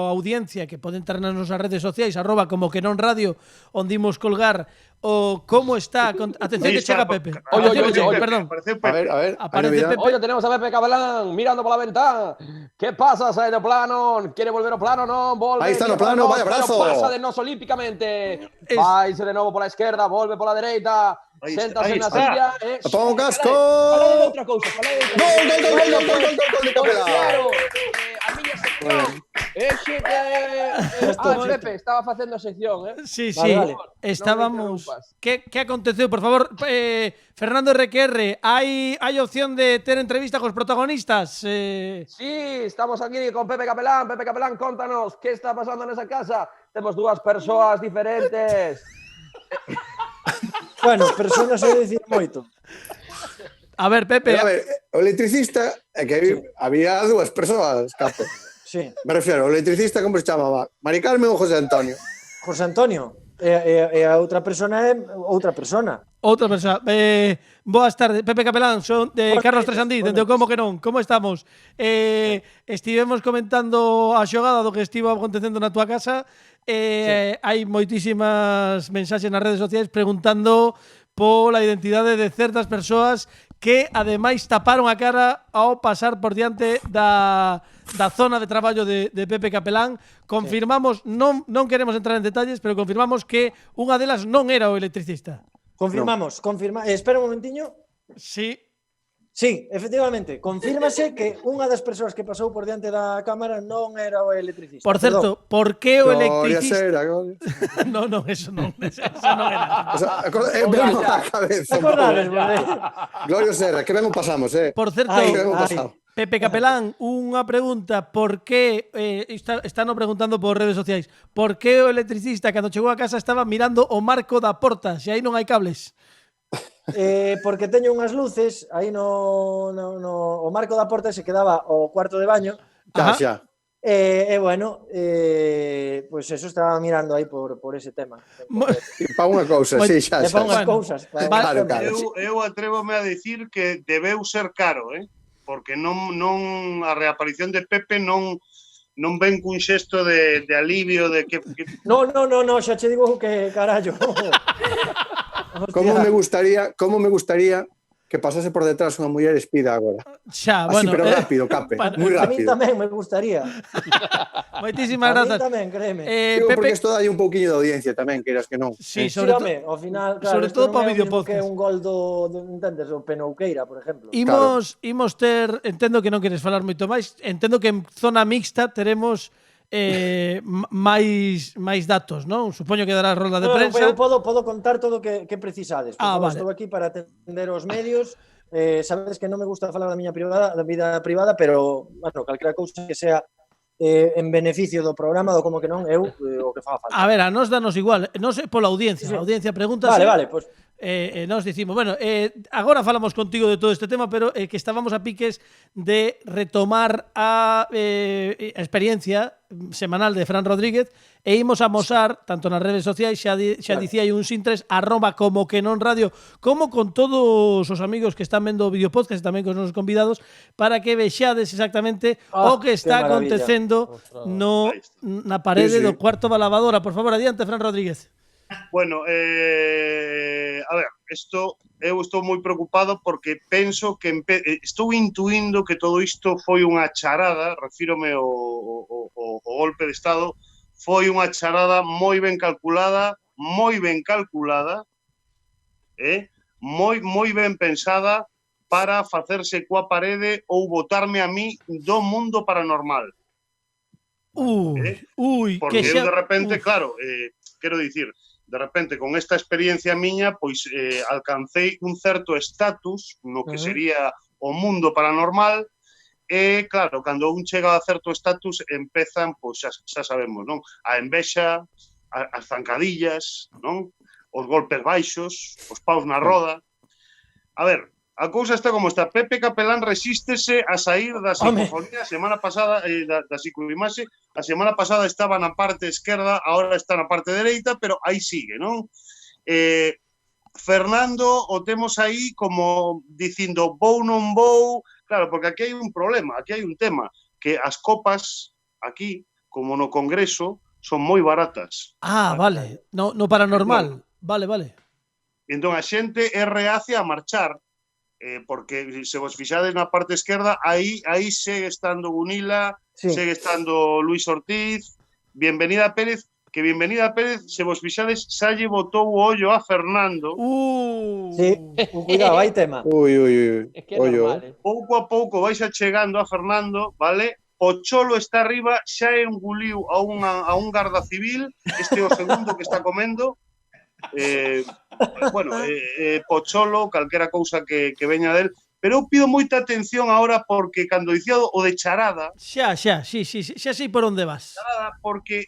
audiencia que pode entrar nas nosas redes sociais, @comoquenonradio, onde imos colgar o como está. Atención que chega Pepe. Oye, perdón. A ver. Aparece Pepe. Oye, tenemos a Pepe Capelán mirando por la ventana. ¿Qué pasa, Saino Plano? ¿Quiere volver ao plano? No, volve. Ahí está no plano, vaya brazo. Pasa de nos olímpicamente. Vais de nuevo por la izquierda, volve por la derecha. Séntase na silla. Pon un casco. Fala de outra cousa. Gol de Capelán. Claro. A miña sección. Pepe, estaba facendo a sección, Sí. Vale. Estábamos... Que aconteceu? Por favor, Fernando RQR, hai opción de ter entrevista cos protagonistas? Sí, estamos aquí con Pepe Capelán. Pepe Capelán, contanos, que está pasando nesa casa? Temos dúas persoas diferentes. Bueno, personas é dicir moito. A ver, Pepe... A ver, o electricista é que había dúas persoas, Capo. Sí. Me refiero, o electricista como se chamaba? Mari Carmen ou José Antonio? José Antonio. E a outra persona é outra persona. Outra persona. Boas tardes, Pepe Capelán, son de Carlos Tresandí, dende o Como que non. Como estamos? Estivemos comentando a xogada do que estivo acontecendo na túa casa. Hai moitísimas mensaxes nas redes sociais preguntando pola identidade de certas persoas que ademais taparon a cara ao pasar por diante da zona de traballo de Pepe Capelán. Confirmamos, non queremos entrar en detalles, pero confirmamos que unha delas non era o electricista. Confirmamos. Espera un momentiño. Sí. Sí, efectivamente, confírmase que unha das persoas que pasou por diante da cámara non era o electricista. Por certo, por que o electricista? No, eso non era. Vemos a cabeza. Gloria Serra, que ben o pasamos, Por certo, Pepe Capelán, unha pregunta, por que están preguntando por redes sociais, por que o electricista cando chegou a casa estaba mirando o marco da porta, se aí non hai cables? Porque teño unhas luces aí o marco da porta se quedaba o cuarto de baño. Xa. Bueno, pois eso estaba mirando aí por ese tema. Para unha cousa, sí, xa. Para unhas cousas. Claro. Eu atrévome a decir que debeu ser caro, porque non a reaparición de Pepe non ven cun xesto de alivio de que... No, xa che digo que carallo. Como me gustaría que pasase por detrás unha muller espida agora. Xa, así, pero rápido, Cape, moi rápido. A mí tamén me gustaría. Moitísimas grazas. A mí tamén, créeme. Digo, porque isto dai un pouquiño de audiencia tamén, queiras que non. Sí, sobre final, claro, sobre todo para videopodcast. Que un gol do entendes, o Penouqueira, por exemplo. Imos ter, entendo que non queres falar moito máis, entendo que en zona mixta teremos máis datos, non? Supoño que dará a rolda de prensa. Eu podo contar todo o que precisades. Vale. Estou aquí para atender os medios. Sabedes que non me gusta falar da miña vida privada, pero, bueno, calquera cousa que sea en beneficio do programa, do como que non, eu o que faga falta. A ver, a nos danos igual, non sei pola audiencia, a audiencia pregúntase. Vale, pois nos dicimos, bueno, agora falamos contigo de todo este tema, pero que estábamos a piques de retomar a experiencia semanal de Fran Rodríguez e imos a mosar, tanto nas redes sociais, xa dicía aí un sintres, @comoquenonradio, como con todos os amigos que están vendo o videopodcast, tamén con os nosos convidados, para que vexades exactamente o que está acontecendo na parede do cuarto da lavadora. Por favor, adiante, Fran Rodríguez. Bueno, a ver, eu estou moi preocupado porque penso que estou intuindo que todo isto foi unha charada, refírome ao golpe de Estado, foi unha charada moi ben calculada, moi ben pensada para facerse coa parede ou botarme a mí do mundo paranormal. Porque eu de repente, claro, quero dicir, de repente, con esta experiencia miña, pois alcancei un certo estatus no que sería o mundo paranormal e, claro, cando un chega a certo estatus empezan, pois xa sabemos, non? A envexa, as zancadillas, non? Os golpes baixos, os paus na roda. A ver, a cousa está como está. Pepe Capelán resístese a sair da psicofonía. A semana pasada, da psicoimaxe, a semana pasada estaba na parte esquerda, agora está na parte dereita, pero aí sigue, non? Fernando o temos aí como dicindo vou non vou. Claro, porque aquí hai un problema, aquí hai un tema, que as copas aquí, como no Congreso, son moi baratas. Vale. No paranormal. Vale. Entón a xente é reacia a marchar, porque se vos fixades na parte esquerda, aí segue estando Gunila, segue estando Luis Ortiz, Bienvenida Pérez, que Bienvenida Pérez, se vos fixades, xa lle botou o ollo a Fernando. Sí, cuidado, hai tema. Pouco a pouco vais achegando a Fernando, vale? O Cholo está arriba, xa enguliu a un garda civil, este é o segundo que está comendo. Pocholo, calquera cousa que veña del, pero eu pido moita atención agora porque cando dicía o de charada, xa sei por onde vas. Charada, porque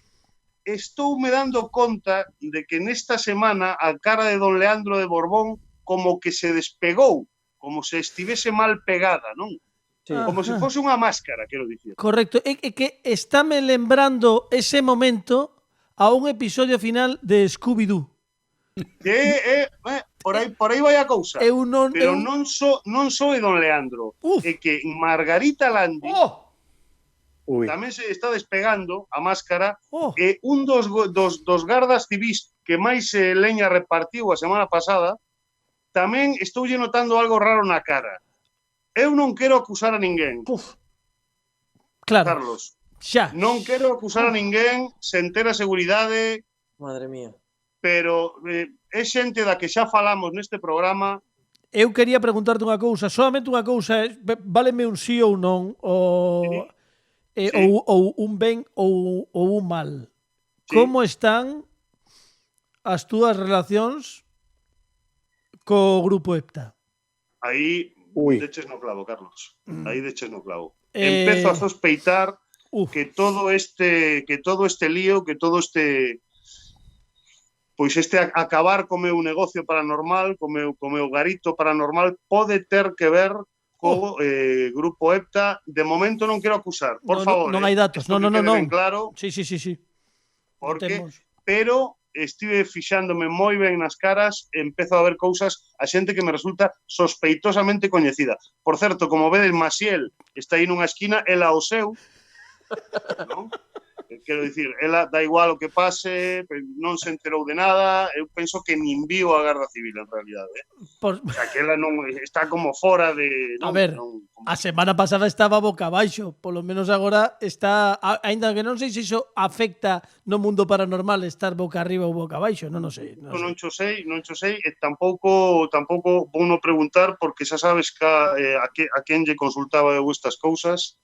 estou me dando conta de que nesta semana a cara de don Leandro de Borbón como que se despegou, como se estivese mal pegada, non? Como se fose unha máscara, quero dicir. Correcto, é que estáme lembrando ese momento a un episodio final de Scooby-Doo. Por aí vai a cousa. Pero non só de don Leandro. É que Margarita Landi tamén se está despegando a máscara e un dos gardas civis que máis leña repartiu a semana pasada tamén estoulle notando algo raro na cara. Eu non quero acusar a ninguén. Claro. Carlos. Non quero acusar a ninguén sen ter a seguridade. Madre mía. Pero é xente da que xa falamos neste programa. Eu quería preguntarte unha cousa, solamente unha cousa, váleme un sí ou non, ou un ben ou un mal. Como están as túas relacións co grupo EPTA? Aí deches no clavo, Carlos. Aí deches no clavo. Empezo a sospeitar que todo este lío, que todo este acabar co meu negocio paranormal, co meu garito paranormal, pode ter que ver co grupo EPTA. De momento non quero acusar, por favor. Non hai datos, non. Claro. Sí. Pero estive fixándome moi ben nas caras, empezo a ver cousas, a xente que me resulta sospeitosamente coñecida. Por certo, como vedes, Maciel está aí nunha esquina, ela o seu, non? Quero dicir, ela dá igual o que pase, non se enterou de nada, eu penso que nin viu a Garda Civil en realidade. O sea, que ela non está como fora de... A ver, a semana pasada estaba boca abaixo, polo menos agora está, aínda que non sei se iso afecta no mundo paranormal estar boca arriba ou boca abaixo, non sei. Non cho sei, e tampouco vou no preguntar porque xa sabes que a quen lle consultaba eu estas cousas.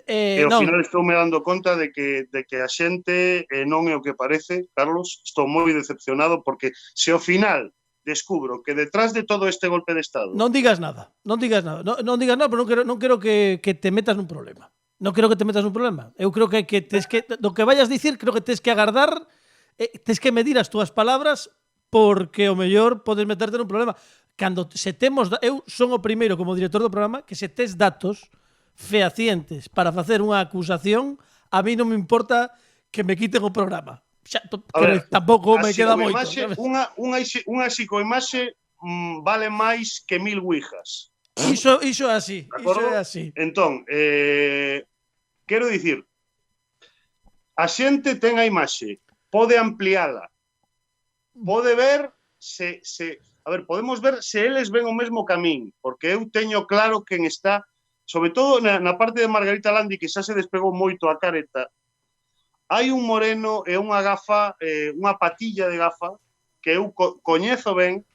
E ao final estou me dando conta de que a xente non é o que parece, Carlos. Estou moi decepcionado porque se ao final descubro que detrás de todo este golpe de Estado... Non digas nada, pero non quero que te metas nun problema. Non creo que te metas un problema. Eu creo que do que vayas dicir, creo que tens que agardar, tens que medir as túas palabras porque o mellor podes meterte nun problema. Cando se temos, eu son o primeiro como director do programa que se tes datos fehacientes para facer unha acusación, a mí non me importa que me quiten o programa. Xa, tampouco me queda moito. Unha psicoimaxe vale máis que 1000 ouijas. Iso é así. Iso é así. Entón, quero dicir, a xente ten a imaxe, pode ampliala, pode ver a ver, podemos ver se eles ven o mesmo camín, porque eu teño claro quen está, sobre todo na parte de Margarita Landi, que xa se despegou moito a careta, hai un moreno e unha gafa, unha patilla de gafa, que eu coñezo ben,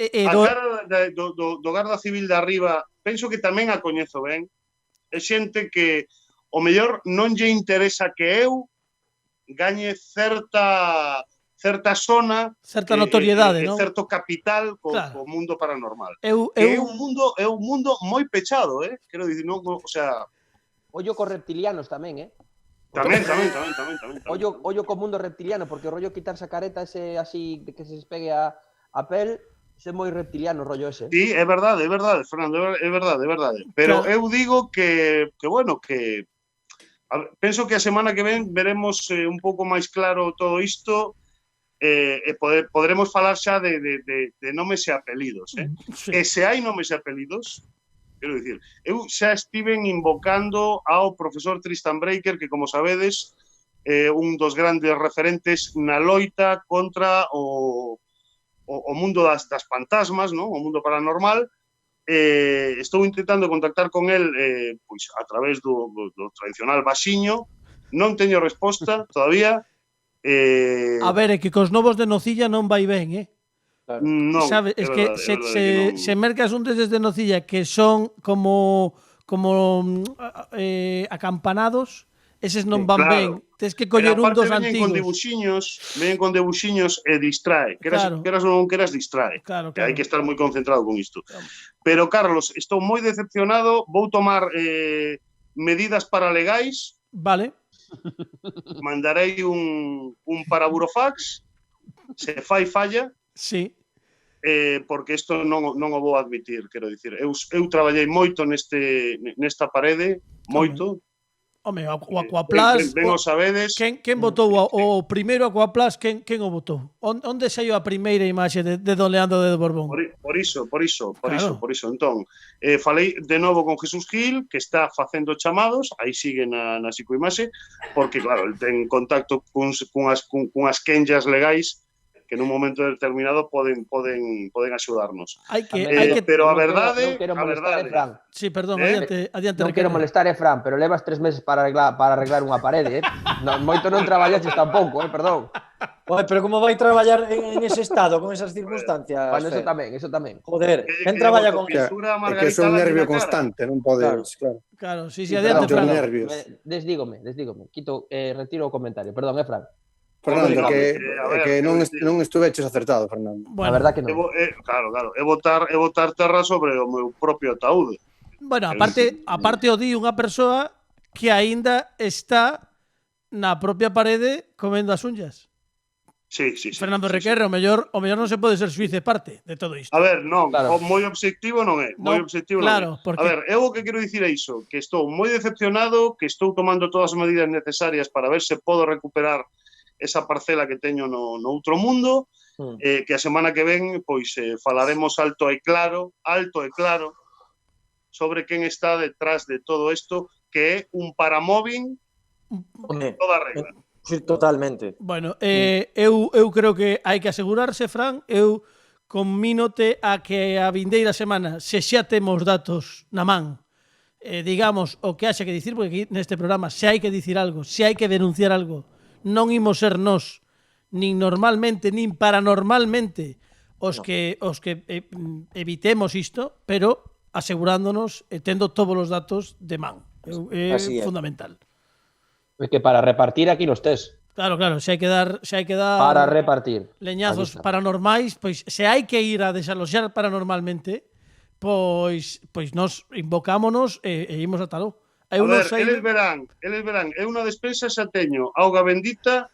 a cara do Garda Civil de arriba, penso que tamén a coñezo ben, é xente que o mellor non lle interesa que eu gañe certa zona, certa notoriedade, non? Certo capital co mundo paranormal. É un mundo moi pechado, quero dicir, non, o sea, ollo co reptilianos tamén, Tamén. Ollo co mundo reptiliano, porque o rollo quitarse a careta ese así que se despegue a pel, ese moi reptiliano rollo ese. Sí, é verdade, Fernando, é verdade. Pero eu digo que bueno, que penso que a semana que ven veremos un pouco máis claro todo isto. Podremos falar xa de nomes e apelidos. Sí. E se hai nomes e apelidos, quero dicir, eu xa estiven invocando ao profesor Tristan Breaker, que, como sabedes, é un dos grandes referentes na loita contra o mundo das fantasmas, non? O mundo paranormal. Estou intentando contactar con el pois, a través do tradicional baxiño. Non teño resposta todavía. A ver, é que cos novos de Nocilla non vai ben, Non, sabe, es que se mercas un desde Nocilla que son como acampanados, eses non van ben. Tes que coller un dos antigos. Veñen con debuxiños e distrae. Queras ou non queras, distrae. Claro. Hai que estar moi concentrado con isto. Pero, Carlos, estou moi decepcionado. Vou tomar medidas paralegais. Vale. Mandarei un paraburofax, se fai falla, sí. Porque isto non o vou admitir, quero dicir. Eu traballei moito nesta parede, moito. Home, o Aquaplast, ben o sabedes. Quen votou o primeiro Aquaplast? Quen o votou? Onde saiu a primeira imaxe de Don Leandro de Borbón? Por iso. Entón, falei de novo con Jesús Gil, que está facendo chamados, aí sigue na psicoimaxe, porque, claro, el ten contacto cunhas quenllas legais que nun momento determinado poden axudarnos. Pero a verdade... Sí, perdón, adiante. Non quero molestar, Fran, pero levas 3 meses para arreglar unha parede, moito non traballaches tampouco, perdón. Oye, pero como vai traballar en ese estado, con esas circunstancias? Bueno, eso tamén. Joder, quen traballa con eso? É que é un nervio constante, non podes, claro, sí, adiante, Fran. Desdígome. Retiro o comentario. Perdón, Fran. Fernando, que non estuveches acertado, Fernando. A verdad que non. Claro, é botar terra sobre o meu propio ataúde. Bueno, aparte o di unha persoa que aínda está na propia parede comendo as unhas. Sí. Fernando Requerre, o mellor non se pode ser suíce parte de todo isto. A ver, non, moi obxectivo non é. Claro, porque... A ver, eu o que quero dicir é iso, que estou moi decepcionado, que estou tomando todas as medidas necesarias para ver se podo recuperar esa parcela que teño no outro mundo, que a semana que ven pois falaremos alto e claro sobre quen está detrás de todo isto, que é un paramóvil toda regla. Sí, totalmente. Bueno, eu creo que hai que asegurarse, Fran, eu conmínote a que a vindeira semana, se xa temos datos na man, digamos o que haxe que dicir, porque aquí neste programa se hai que dicir algo, se hai que denunciar algo, non imos ser nós, nin normalmente, nin paranormalmente, os que evitemos isto, pero asegurándonos e tendo todos os datos de man. É fundamental. É que para repartir aquí nos tes. Claro, se hai que dar para repartir leñazos paranormais, pois se hai que ir a desaloxar paranormalmente, pois nos invocámonos e imos ata lo. Hai unos aí... eles verán, eu na despensa xa teño auga bendita,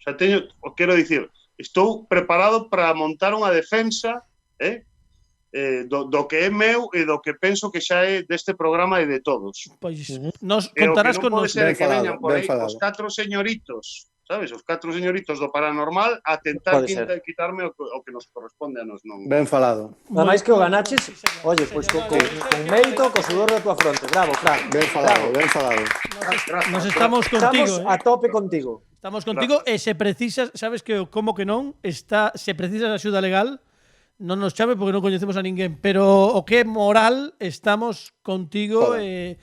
xa teño, quero dicir, estou preparado para montar unha defensa, do que é meu e do que penso que xa é deste programa e de todos. Pois nos contarás con nos. Non pode ser que veñan por aí os 4 señoritos, sabes? Os 4 señoritos do paranormal a tentar quitarme o que nos corresponde a nos. Non. Ben falado. Nada máis que o ganaches, oye, pois con mérito, co sudor da tua fronte. Bravo, Fran. Ben falado, ben falado. Nos estamos contigo. Estamos a tope contigo. Estamos contigo e se precisas, sabes que como que non, se precisas axuda legal, non nos chame porque non coñecemos a ninguén, pero o que é moral, estamos contigo e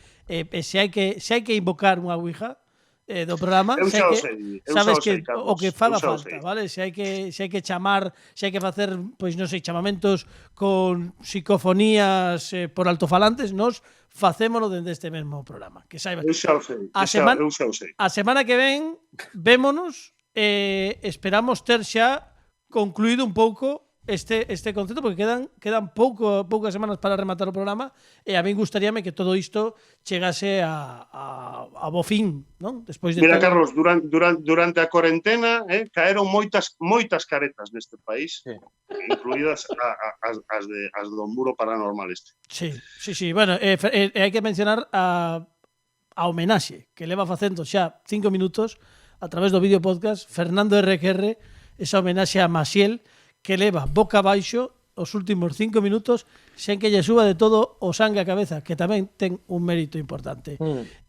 se hai que invocar unha ouija do programa, sabes que o que faga falta, vale? Se hai que chamar, se hai que facer, pois non sei, chamamentos con psicofonías por altofalantes, nos facémolo dende este mesmo programa, que saiba. A semana que ven vémonos e esperamos ter xa concluído un pouco este concepto, porque quedan poucas semanas para rematar o programa e a min gustaríame que todo isto chegase a bo fin, non? Despois de Mira, Carlos, durante a cuarentena caeron moitas caretas neste país, incluídas as do muro paranormal este. Sí. Bueno, hai que mencionar a homenaxe que leva facendo xa 5 minutos a través do vídeo podcast Fernando RQR, esa homenaxe a Maciel, que leva boca abaixo os últimos 5 minutos sen que lle suba de todo o sangue á cabeza, que tamén ten un mérito importante.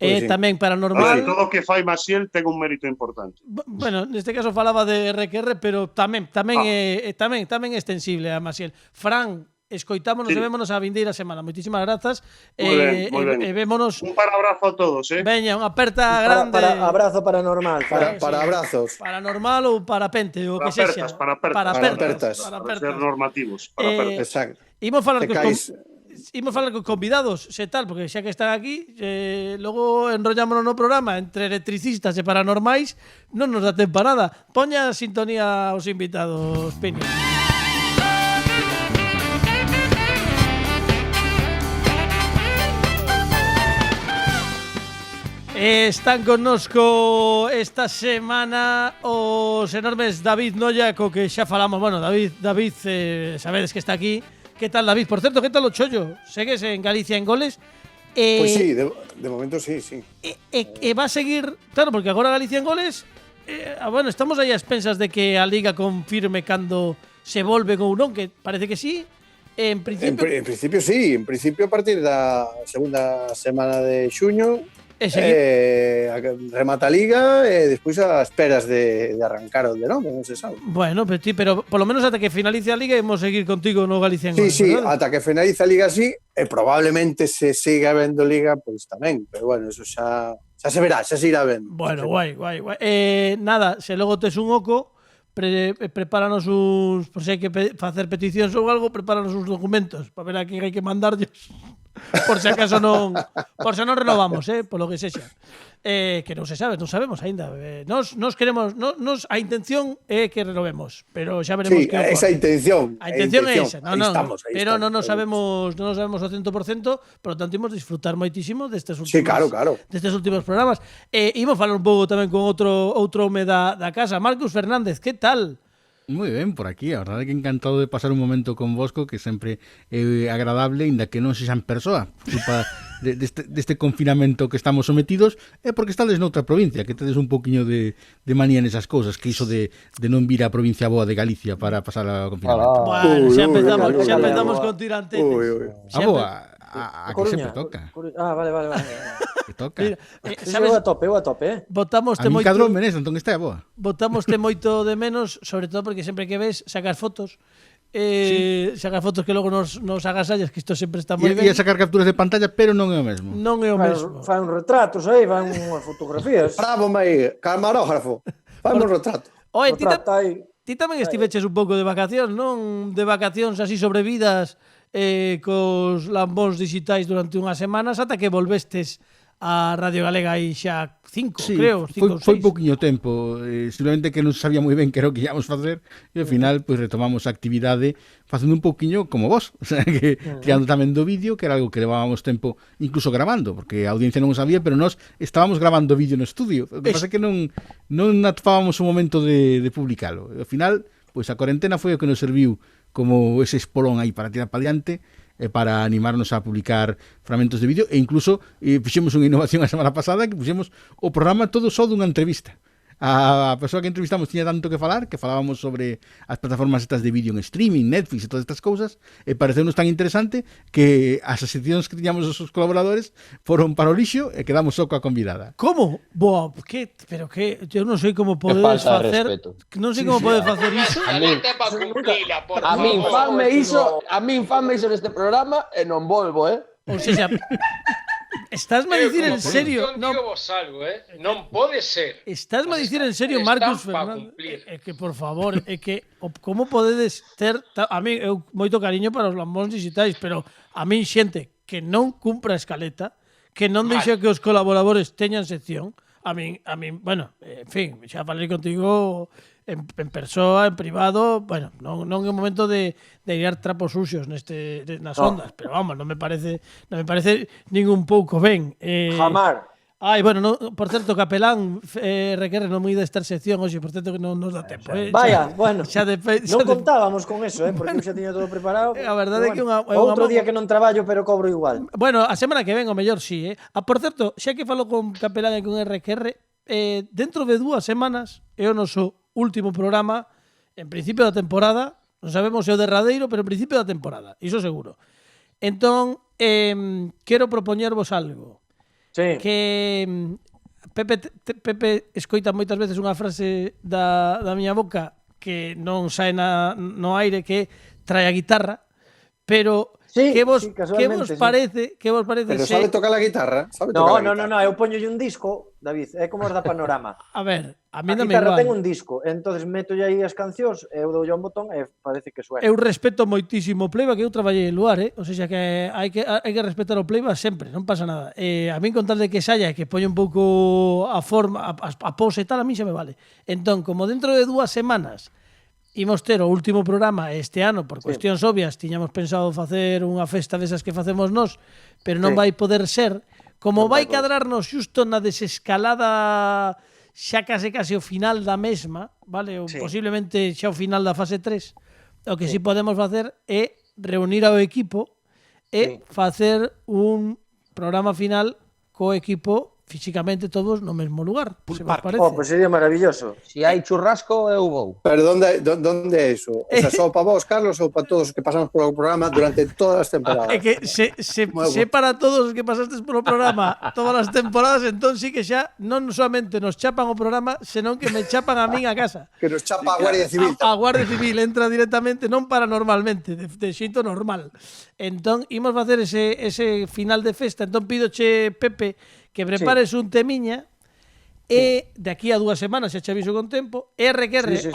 Tamén paranormal... Todo o que fai Maciel ten un mérito importante. Bueno, neste caso falaba de RQR, pero tamén é extensible a Maciel. Fran, escoitámonos e vémonos a vindeira semana. Moitísimas grazas. Moi ben. Vémonos... Un parabrazo a todos, Veña, unha aperta grande. Abrazo paranormal. Para abrazos. Paranormal ou parapente, o que sexa. Para apertas. Para ser normativos. Exacto. Imos falar con convidados, se tal, porque xa que están aquí, logo enrollámonos no programa entre electricistas e paranormais, non nos dá tempo a nada. Poña a sintonía aos invitados, Peña. Están connosco esta semana os enormes David Noia, co que xa falamos. Bueno, David, sabedes que está aquí. Que tal, David? Por certo, que tal o chollo? Segues en Galicia en goles? Pois sí, de momento sí. E va a seguir, claro, porque agora Galicia en goles, bueno, estamos aí a expensas de que a Liga confirme cando se volve ou non, que parece que sí. En principio sí, en principio a partir da segunda semana de xuño remata a Liga e despois a esperas de arrancar onde non se sabe. Bueno, pero polo menos ata que finalice a Liga imos seguir contigo no Galicia en goles. Sí, ata que finalice a Liga sí, e probablemente se siga vendo Liga, pois tamén, pero bueno, eso xa se verá, xa se irá vendo. Bueno, guai. Nada, se logo tes un oco, prepáranos uns, por se hai que facer peticións ou algo, prepáranos uns documentos para ver a quen hai que mandarllos. Por se acaso non renovamos, polo que sexa. Que non se sabe, non sabemos aínda. Nos queremos, a intención é que renovemos, pero xa veremos que esa intención. A intención é esa. Aí estamos. Pero non nos sabemos o 100%, por lo tanto imos disfrutar moitísimo destes últimos. Sí, claro. Destes últimos programas. Imos falar un pouco tamén con outro home da casa, Marcus Fernández, que tal? Moi ben, por aquí, a verdade que encantado de pasar un momento con vosco, que sempre é agradable, inda que non sexan persoa, culpa deste confinamento que estamos sometidos, é porque estades noutra provincia, que tedes un poquinho de manía nesas cousas, que iso de non vir a provincia boa de Galicia para pasar o confinamento. Bueno, xa empezamos con tirantetes. A boa, a que sempre toca. Vale. Que toca. Eu a tope. Botámoste a mí cadrónme neso, entón está boa. Botámoste moito de menos, sobre todo porque sempre que ves sacas fotos, sacas fotos que logo nos agasallas, que isto sempre está moi ben. E sacar capturas de pantalla, pero non é o mesmo. Non é o mesmo. Fai un retratos aí, van unhas fotografías. Bravo, mei, camarógrafo. Fai un retrato. Oye, ti tamén estiveches un pouco de vacacións, non? De vacacións así sobrevidas cos lambóns digitais durante unhas semanas ata que volvestes a Radio Galega aí xa 5, sí, creo, 5 ou 6. Foi pouquiño tempo, simplemente que non sabía moi ben que era o que íamos facer e ao final pois retomamos a actividade facendo un pouquiño como vos, o sea, que tirando tamén do vídeo, que era algo que levábamos tempo incluso grabando, porque a audiencia non o sabía, pero nós estábamos grabando vídeo no estudio. O que pasa é que non atopábamos o momento de publicalo. E ao final, pois a cuarentena foi o que nos serviu como ese espolón aí para tirar para diante, para animarnos a publicar fragmentos de vídeo, e incluso fixemos unha innovación a semana pasada que puxemos o programa todo só dunha entrevista. A persoa que entrevistamos tiña tanto que falar que falábamos sobre as plataformas estas de vídeo en streaming, Netflix e todas estas cousas, e pareceunos tan interesante que as seccións que tiñamos os colaboradores foron para o lixo e quedamos só coa convidada. Como? Boa, pero que eu non sei como podedes facer, non sei como podedes facer iso. A min fanme iso neste programa e non volvo, Ou seja, estásme a dicir en serio, non vos algo, non pode ser. Estásme a dicir en serio, Marcos Fernández, é que por favor, é que como podedes ter, a mí eu moito cariño para os lambóns digitais, pero a min xente que non cumpra a escaleta, que non deixa que os colaboradores teñan sección, a min, bueno, en fin, xa falei contigo en persoa, en privado, bueno, non é un momento de ir trapos sucios nas ondas, pero vamos, non me parece ningún pouco ben. Jamar. Ai, bueno, por certo, Capelán requere non moi desta sección hoxe, por certo que non nos dá tempo. Vaya, bueno, non contábamos con eso, porque eu xa tiña todo preparado. A verdade é que outro día que non traballo, pero cobro igual. Bueno, a semana que ven, o mellor sí, Por certo, xa que falo con Capelán e con RQR, dentro de 2 semanas é o noso último programa, en principio da temporada, non sabemos se é o derradeiro, pero en principio da temporada, iso seguro. Entón, quero propoñervos algo. Sí. Que Pepe escoita moitas veces unha frase da miña boca que non sae no aire, que trae a guitarra, pero que vos parece? Pero sabe tocar a guitarra? No, eu poñolle un disco, David, é como os da Panorama. A ver, a mí non me igual. A guitarra ten un disco, entonces metolle aí as cancións, eu doulle un botón e parece que suena. Eu respeto moitísimo o playback, que eu traballei en Luar, ou seja que hai que respetar o playback sempre, non pasa nada. A min contar de que saia, que poña un pouco a forma, a pose e tal, a mí xa me vale. Entón, como dentro de 2 semanas imos ter o último programa este ano, por cuestións obvias, tiñamos pensado facer unha festa desas que facemos nós, pero non vai poder ser. Como vai cadrarnos xusto na desescalada xa case o final da mesma, vale? Ou posiblemente xa o final da fase 3, o que si podemos facer é reunir ao equipo e facer un programa final co equipo físicamente todos no mesmo lugar. Se vos parece? Pues sería maravilloso. Si hai churrasco, eu vou. Pero donde é iso? O sea, só para vos, Carlos, ou para todos os que pasamos polo programa durante todas as temporadas? É que se para todos os que pasastes polo programa todas as temporadas, entón sí que xa non solamente nos chapan o programa, senón que me chapan a min a casa. Que nos chapa a Guardia Civil. A Guardia Civil entra directamente, non paranormalmente, de xeito normal. Entón, imos facer ese final de festa. Entón, pídoche, Pepe, que prepares un temiña e de aquí a 2 semanas, xa che aviso con tempo,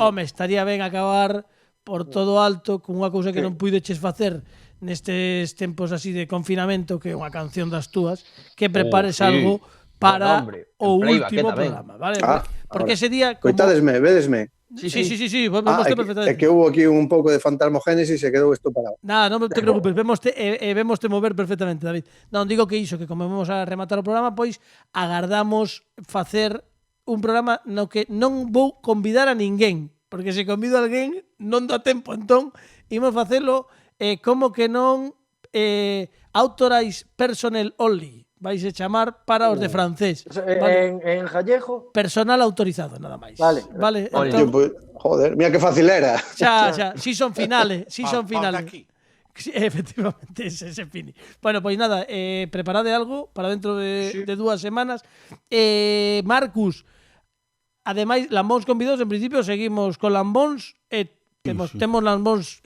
home, estaría ben acabar por todo alto con unha cousa que non puideches facer nestes tempos así de confinamento, que é unha canción das túas, que prepares algo para o último programa, vale? Porque ese día... Coitadesme, vedesme. Sí, vemos perfectamente. É que hubo aquí un pouco de fantasmogénesis e quedou isto parado. Nada, non te preocupes, vémoste mover perfectamente, David. Non, digo que iso, que como vamos a rematar o programa, pois agardamos facer un programa no que non vou convidar a ninguén, porque se convido a alguén non dá tempo, entón imos facelo como que non authorized personnel only. Vais a chamar para os de francés. En gallego? Personal autorizado, nada máis. Vale. Joder, mira que fácil era. Xa, si son finales. Efectivamente, ese fini. Bueno, pois nada, preparade algo para dentro de 2 semanas. Marcus, ademais, Lambóns convidados, en principio seguimos con Lambóns, temos Lambóns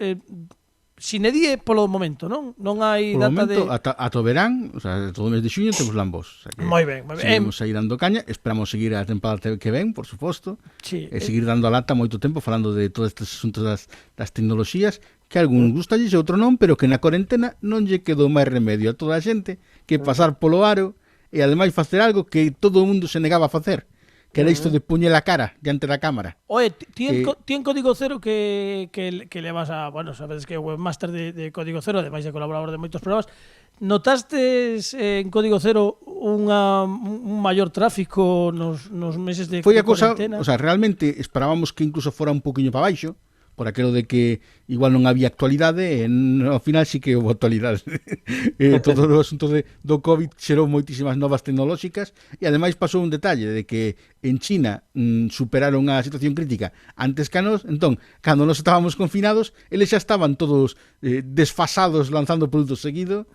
sine die polo momento, non? Non hai data de... Ata o verán, o sea, todo o mes de xuño temos Lambos. O sea, moi ben. Seguimos aí dando caña, esperamos seguir a temporada que ven, por suposto, e seguir dando a lata moito tempo falando de todos estes asuntos das tecnoloxías, que a algún gustalles e outro non, pero que na cuarentena non lle quedou máis remedio a toda a xente que pasar polo aro e ademais facer algo que todo o mundo se negaba a facer, que era isto de puñer a cara diante da cámara. Oye, ti en Código Cero que le vas a... Bueno, sabedes que é webmaster de Código Cero, ademais de colaborador de moitos programas. Notastes en Código Cero un maior tráfico nos meses de Foi a cosa, cuarentena? o sea, realmente esperábamos que incluso fora un poquinho para baixo, por aquilo de que igual non había actualidade, e ao final sí que houve actualidade. Todo o asunto do COVID xerou moitísimas novas tecnolóxicas e ademais pasou un detalle de que en China superaron a situación crítica antes que a nós, entón, cando nos estábamos confinados, eles xa estaban todos desfasados lanzando produtos seguido,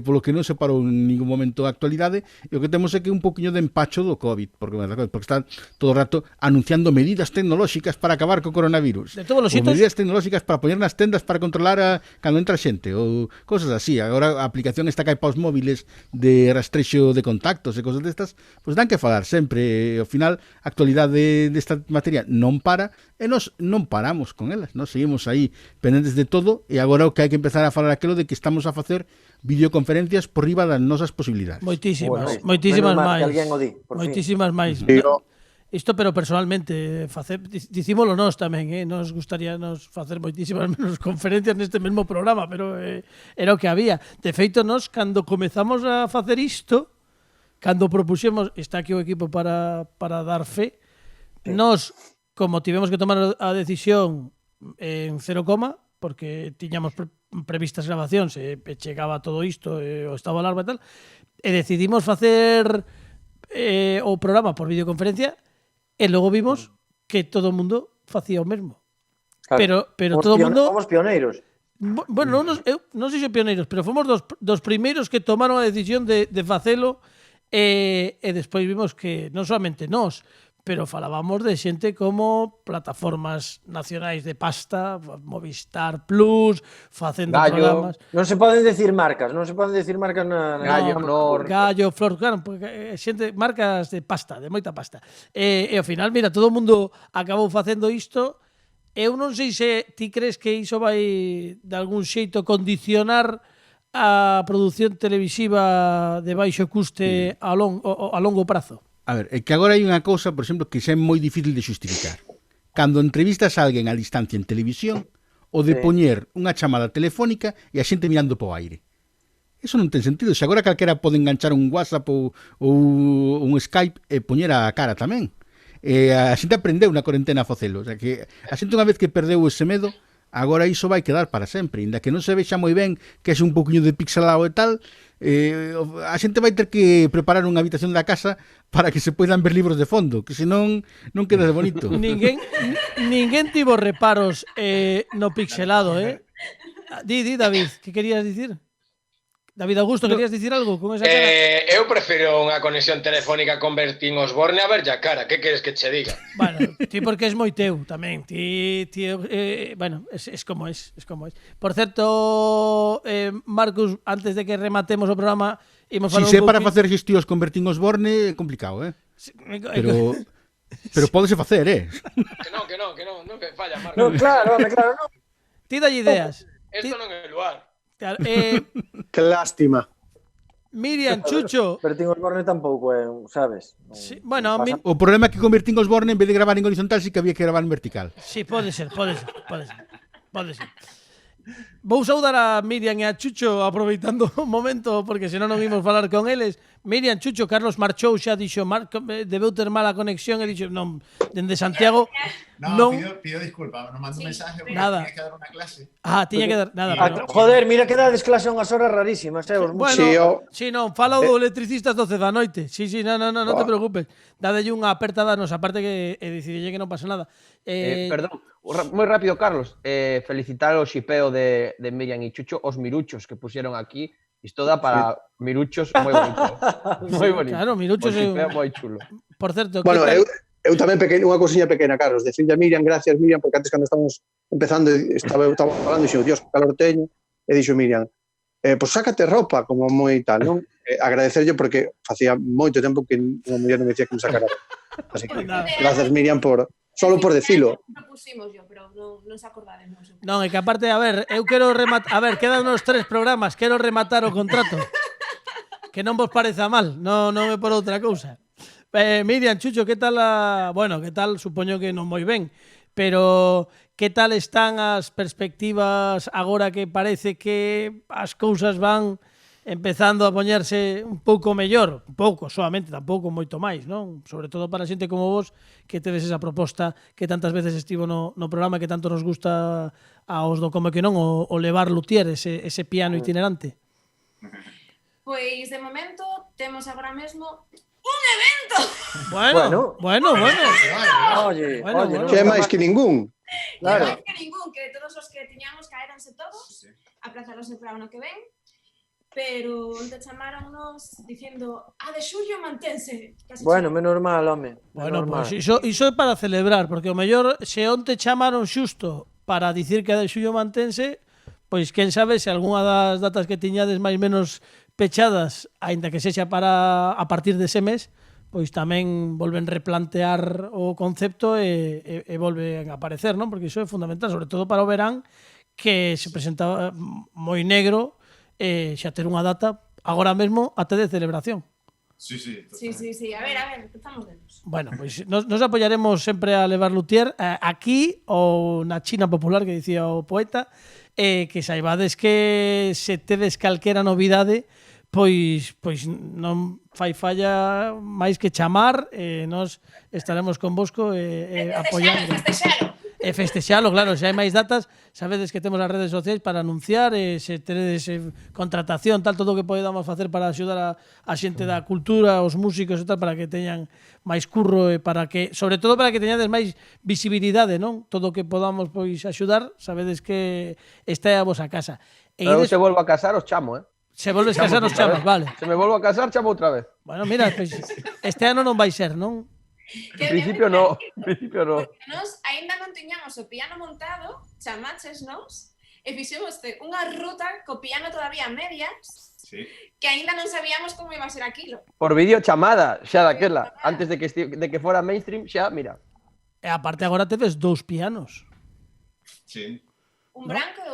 polo que non se parou en ningún momento a actualidade, e o que temos é que un poquinho de empacho do COVID, porque están todo o rato anunciando medidas tecnolóxicas para acabar co coronavirus, de todos os ou medidas tecnolóxicas para poñer nas tendas para controlar cando entra xente, ou cosas así. Agora a aplicación está que hai para os móviles de rastrexo de contactos e cosas destas, pois dan que falar sempre, e ao final a actualidade desta materia non para, e nós non paramos con elas, nós seguimos aí pendentes de todo, e agora o que hai que empezar a falar aquilo de que estamos a facer videoconferencias por riba das nosas posibilidades. Moitísimas máis. Moitísimas máis. Isto, pero personalmente, dicímolo nós tamén, nos gustaría nos facer moitísimas menos conferencias neste mesmo programa, pero era o que había. De feito, nós, cando comezamos a facer isto, cando propuxemos, está aquí o equipo para dar fe, nós, como tivemos que tomar a decisión en 0, porque tiñamos previstas grabacións e chegaba todo isto, o estado de alarma e tal, e decidimos facer o programa por videoconferencia e logo vimos que todo o mundo facía o mesmo. Claro, pero todo o mundo... Fomos pioneiros. Bueno, non sei se pioneiros, pero fomos dos primeiros que tomaron a decisión de facelo e despois vimos que non solamente nós, pero falábamos de xente como plataformas nacionais de pasta, Movistar Plus, facendo programas... Non se poden decir marcas, na Gallo, Flor, claro, porque xente, marcas de pasta, de moita pasta. E ao final, mira, todo o mundo acabou facendo isto. Eu non sei se ti crees que iso vai de algún xeito condicionar a produción televisiva de baixo custe a longo prazo. A ver, é que agora hai unha cousa, por exemplo, que xa é moi difícil de xustificar. Cando entrevistas a alguén a distancia en televisión, o de poñer unha chamada telefónica e a xente mirando po aire. Eso non ten sentido. Se agora calquera pode enganchar un WhatsApp ou un Skype e poñer a cara tamén. A xente aprendeu na cuarentena a facelo. O sea, que a xente unha vez que perdeu ese medo, agora iso vai quedar para sempre. Inda que non se vexa moi ben, que é un poquinho de pixelado e tal, a xente vai ter que preparar unha habitación da casa para que se poidan ver libros de fondo, que senón non queda de bonito. Ninguén tivo reparos no pixelado, Di, David, que querías dicir? David Augusto, querías dicir algo con esa cara? Eu prefiro unha conexión telefónica con Bertín Osborne a verlle a cara. Que queres que che diga? Bueno, ti porque es moi teu tamén. Bueno, es como es. Por certo, Marcus, antes de que rematemos o programa, imos falar si para facer xestións con Bertín Osborne é complicado, pero pódese facer, Que non falla, Marcus. No, claro. Ti dalle ideas. Isto non é lugar. Claro, que lástima. Miriam, Chucho. Bertín Osborne tampouco, sabes? Sí, bueno, o problema é que con Bertín Osborne, en vez de gravar en horizontal, sí que había que gravar en vertical. Sí, pode ser. Vou saudar a Miriam e a Chucho aproveitando o momento, porque senón non imos falar con eles. Miriam, Chucho, Carlos marchou, xa dixo, debeu ter mala conexión, e dixo, non, dende Santiago... Pido disculpa, nos mando un mensaje porque nada. tiña que dar unha clase. Tiña que dar, nada. Joder, mira que dades clase a unhas horas rarísimas, Bueno, non, fala o do electricistas 12 da noite. Sí, non te preocupes. Dadelle unha aperta danos, aparte que decidille que non pasa nada. Perdón, moi rápido, Carlos. Felicitar o xipeo de Miriam e Chucho, os miruchos que pusieron aquí. Isto dá para miruchos moi bonito. Moi bonito. Claro, miruchos é moi chulo. Por certo, bueno, eu tamén unha cousiña pequena, Carlos. Decirle a Miriam, gracias Miriam, porque antes cando estábamos empezando estaba falando e dixo, Dios, que calor teño, e dixo Miriam, pois sácate roupa, como moi tal, non? Agradecerlle porque facía moito tempo que unha muller non me decía que me sacara roupa. Así que, gracias Miriam solo por decilo. Propusimos yo, pero non se acordademos. Non, é que aparte, a ver, eu quero rematar, quedan uns 3 programas, quero rematar o contrato. Que non vos pareza mal, non é por outra cousa. Miriam, Chucho, que tal bueno, que tal, supoño que non moi ben, pero que tal están as perspectivas agora que parece que as cousas van empezando a poñerse un pouco mellor, un pouco, solamente, tampouco moito máis, non? Sobre todo para xente como vos, que tedes esa proposta que tantas veces estivo no programa, que tanto nos gusta aos do Como que non, o levar luthier, ese piano itinerante. Pois, de momento, temos agora mesmo un evento! Bueno. Oye, que é máis que ningún. Claro. Que ningún, que todos os que tiñamos caéranse todos, aplazaronse para o ano que ven, pero onde chamaronnos dicindo a de xullo mantense. Bueno, menos mal, home. Bueno, pois iso é para celebrar, porque o mellor se onte chamaron xusto para dicir que a de xullo mantense, pois quen sabe se algunha das datas que tiñades máis menos pechadas, aínda que sexa para a partir dese mes, pois tamén volven replantear o concepto e volven a aparecer, non? Porque iso é fundamental, sobre todo para o verán, que se presentaba moi negro, xa ter unha data agora mesmo até de celebración. Sí. A ver, empezamos denos. Bueno, pois nos apoyaremos sempre a levar luthier aquí ou na China popular, que dicía o poeta, que saibades que se tedes calquera novidade, pois non fai falla máis que chamar, nós estaremos convosco apoiando. Festexalo, claro, se hai máis datas, sabedes que temos as redes sociais para anunciar, se teredes contratación, tal, todo o que podamos facer para axudar a xente da cultura, os músicos e tal, para que teñan máis curro e para que, sobre todo para que teñades máis visibilidade, non? Todo o que podamos pois axudar, sabedes que está a vosa casa. Eu se volvo a casar, os chamo, Se volves a casar, os chamas, vale. Se me volvo a casar, chamo outra vez. Bueno, mira, pois este ano non vai ser, non? En principio no. Porque nos aínda non tiñamos o piano montado, chamáchesnos e fixémoste unha ruta co piano todavía a medias, que aínda non sabíamos como iba a ser aquilo. Por videochamada, xa daquela, antes de que fora mainstream, xa, mira. E aparte agora tedes 2 pianos. Sí. Un branco e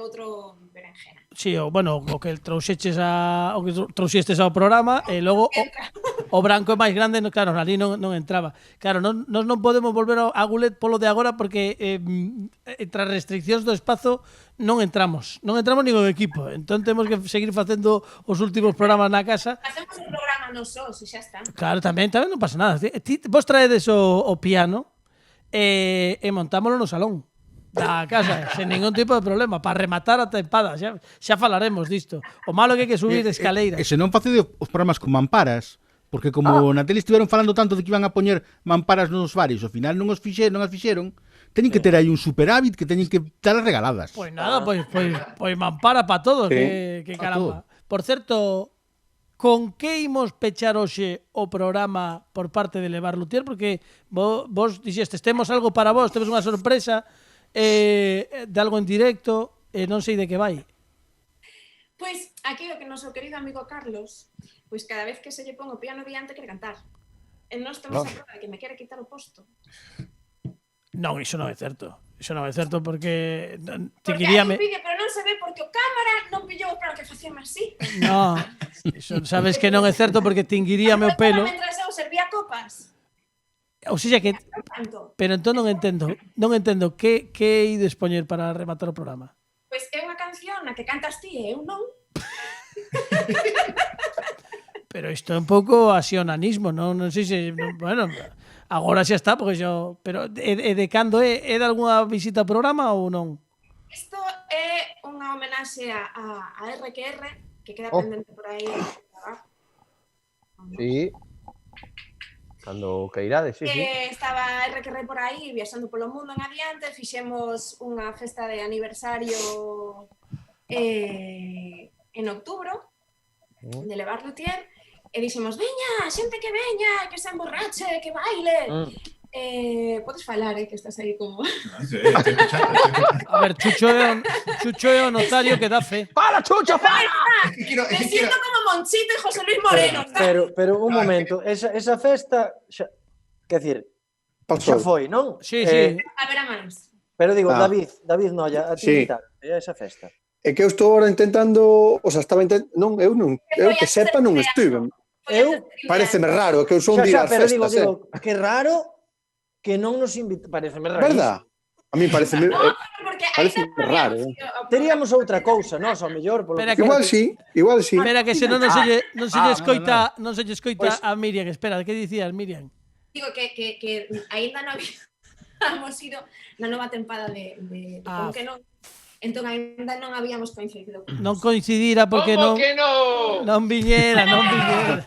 outro berenjena. Sí, o que trouxestes ao programa e logo o branco é máis grande, claro, ali non entraba. Claro, nós non podemos volver a Gulet polo de agora porque entre as restriccións do espazo non entramos nin o equipo. Entón temos que seguir facendo os últimos programas na casa. Facemos un programa nos sós e xa está. Claro, tamén non pasa nada. Vos traedes o piano e montámoslo no salón da casa, sen ningún tipo de problema, para rematar a tempada, xa falaremos disto. O malo que hai que subir escaleiras. E se non facede os programas con mamparas, porque como na tele estiveron falando tanto de que iban a poñer mamparas nos bares, ao final non as fixeron, teñen que ter aí un superávit que teñen que dar regaladas. Pois nada, pois mampara para todos, que caramba. Por certo, con que imos pechar hoxe o programa por parte de Levar Luthier? Porque vos dixestes, temos algo para vos, temos unha sorpresa, de algo en directo, non sei de que vai. Pois aquí o que noso querido amigo Carlos, pois cada vez que se lle pon o piano diante quere cantar. E nós temos a prova de que me quere quitar o posto. Non, iso non é certo. Iso non é certo porque porque hai un vídeo, pero non se ve porque o cámara non pillou para que facíame así. Non, iso sabes que non é certo porque tinguiríame o pelo. Mentras eu servía copas. Ou seja que... Pero entón non entendo que ides poñer para rematar o programa. Pois é unha canción na que cantas ti e eu non. Pero isto é un pouco asionanismo, non sei se... Bueno, agora xa está, porque yo... Pero é de cando é? É de algunha visita ao programa ou non? Isto é unha homenaxe a RQR, que queda pendente por aí. Sí. Cando que irades, sí. Estaba RQR por aí, viaxando polo mundo en adiante, fixemos unha festa de aniversario en outubro, de Levar Luthier, e dixemos, veña, xente que veña, que se emborrache, que baile. Podes falar, que estás aí como... A ver, Chucho é o notario que dá fe. ¡Para, Chucho, para! Me siento como Monchito e José Luis Moreno. Pero un momento, esa festa, quer decir, xa foi, non? Sí. A ver a máis. Pero digo, David Noia, a ti esa festa. É que eu estou ahora intentando, o sea, estaba intentando, non, eu que sepa non estuve. Pareceme raro, que eu son de ir ás festas, digo, que raro que non nos invita, pareceme raro. Verdad? A mí pareceme raro. Teríamos outra cousa, nós, ao mellor. Igual sí. Espera, que se non se lle escoita a Miriam. Espera, que dicías, Miriam? Digo que ainda non habíamos ido na nova tempada de Como que non. Entón, ainda non habíamos coincidido. Non coincidira porque non... Como que non? Non viñeran.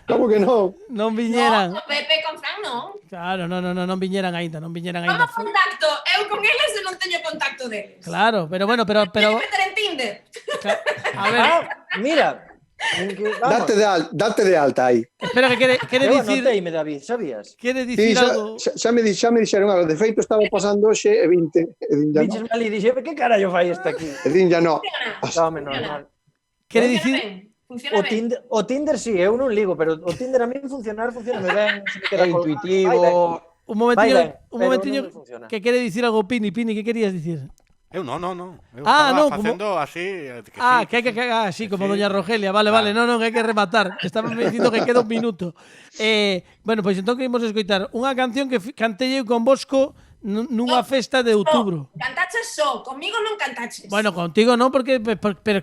Como que non? Non viñeran. No, Pepe con Fran non. Claro, non viñeran aínda, Como contacto? Eu con eles non teño contacto deles. Claro, pero bueno, pero... Teño que meter en Tinder. A ver... Mira... Date de alta aí. Espera, que quere dicir... Eu anoteime, David, sabías? Quere dicir algo... Xa me dixeron algo. De feito, estaba pasando hoxe e 20. E din ya non. E dixe, que carallo fai esta aquí? E din ya non. Normal. Quere dicir... O Tinder sí, eu non ligo, pero o Tinder a mí funciona ben. É intuitivo. Un momentiño, que quere dicir algo, Pini, que querías dicir? Eu non. Eu estaba facendo así... así, como doña Rogelia. Vale, non, hai que rematar. Estaba me dicindo que queda un minuto. Bueno, pois entón que imos escoitar unha canción que cantei eu con Bosco nunha festa de outubro. Cantaches só, comigo non cantaches. Bueno, contigo non, porque pero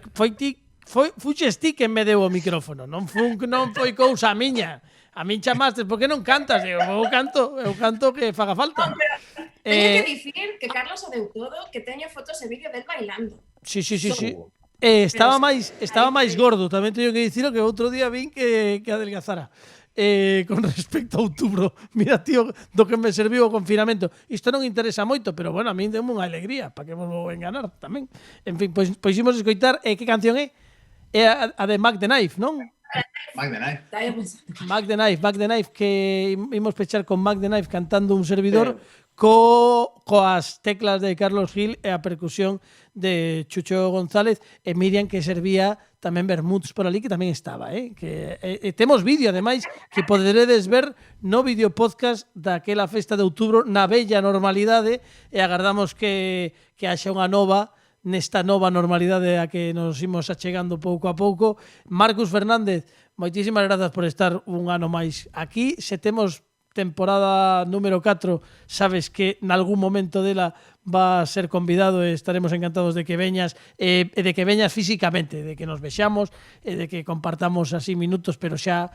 fuches ti que me deu o micrófono. Non foi cousa miña. A min chamaste, por que non cantas? Eu canto que faga falta. Teño que dicir que Carlos o deu todo, que teño fotos e vídeo del bailando. Sí. Estaba máis gordo, tamén teño que dicilo que outro día vin que adelgazara. Con respecto a outubro, mira, tío, do que me serviu o confinamento. Isto non interesa moito, pero bueno, a min deu unha alegría, para que vos vou enganar tamén. En fin, pois imos escoitar, que canción é? É a de Mac the Knife, non? Mac the Knife, que imos pechar con Mac the Knife cantando un servidor coas teclas de Carlos Gil e a percusión de Chucho González e Miriam, que servía tamén vermuts por ali, que tamén estaba, que temos vídeo, ademais, que poderedes ver no vídeo podcast daquela festa de outubro na bella normalidade, e agardamos que haxa unha nova nesta nova normalidade a que nos imos achegando pouco a pouco. Marcus Fernández, moitísimas grazas por estar un ano máis aquí. Se temos temporada número 4, sabes que nalgún momento dela va a ser convidado e estaremos encantados de que veñas, de que veñas físicamente, de que nos vexamos, de que compartamos así minutos, pero xa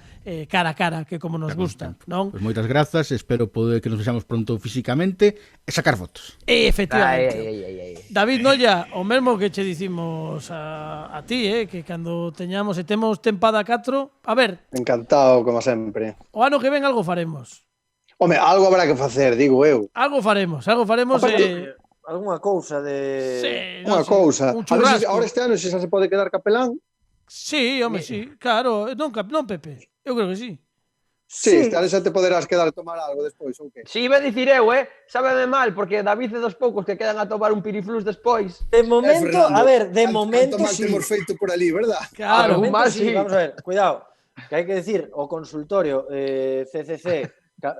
cara a cara, que como nos gusta, non? Pois moitas grazas, espero poder que nos vexamos pronto físicamente e sacar fotos. Efectivamente. David Nolla, o mesmo que che dicimos a ti, que cando teñamos e temos tempada 4, a ver. Encantado, como sempre. O ano que ven algo faremos. Home, algo habrá que facer, digo eu. Algo faremos. Algunha cousa de... Sí, unha cousa. Un a ver churrasco. Ahora este ano se xa se pode quedar capelán. Sí, home, sí. Claro, non Pepe. Eu creo que sí. Sí, este ano xa te poderás quedar a tomar algo despois, ou que? Si, iba a dicir eu, sábeme mal, porque David é dos poucos que quedan a tomar un piriflus despois. De momento, a ver, de momento sí. Temos feito por ali, verdad? Claro, de momento sí. Vamos a ver, cuidado, que hai que decir, o consultorio CCC,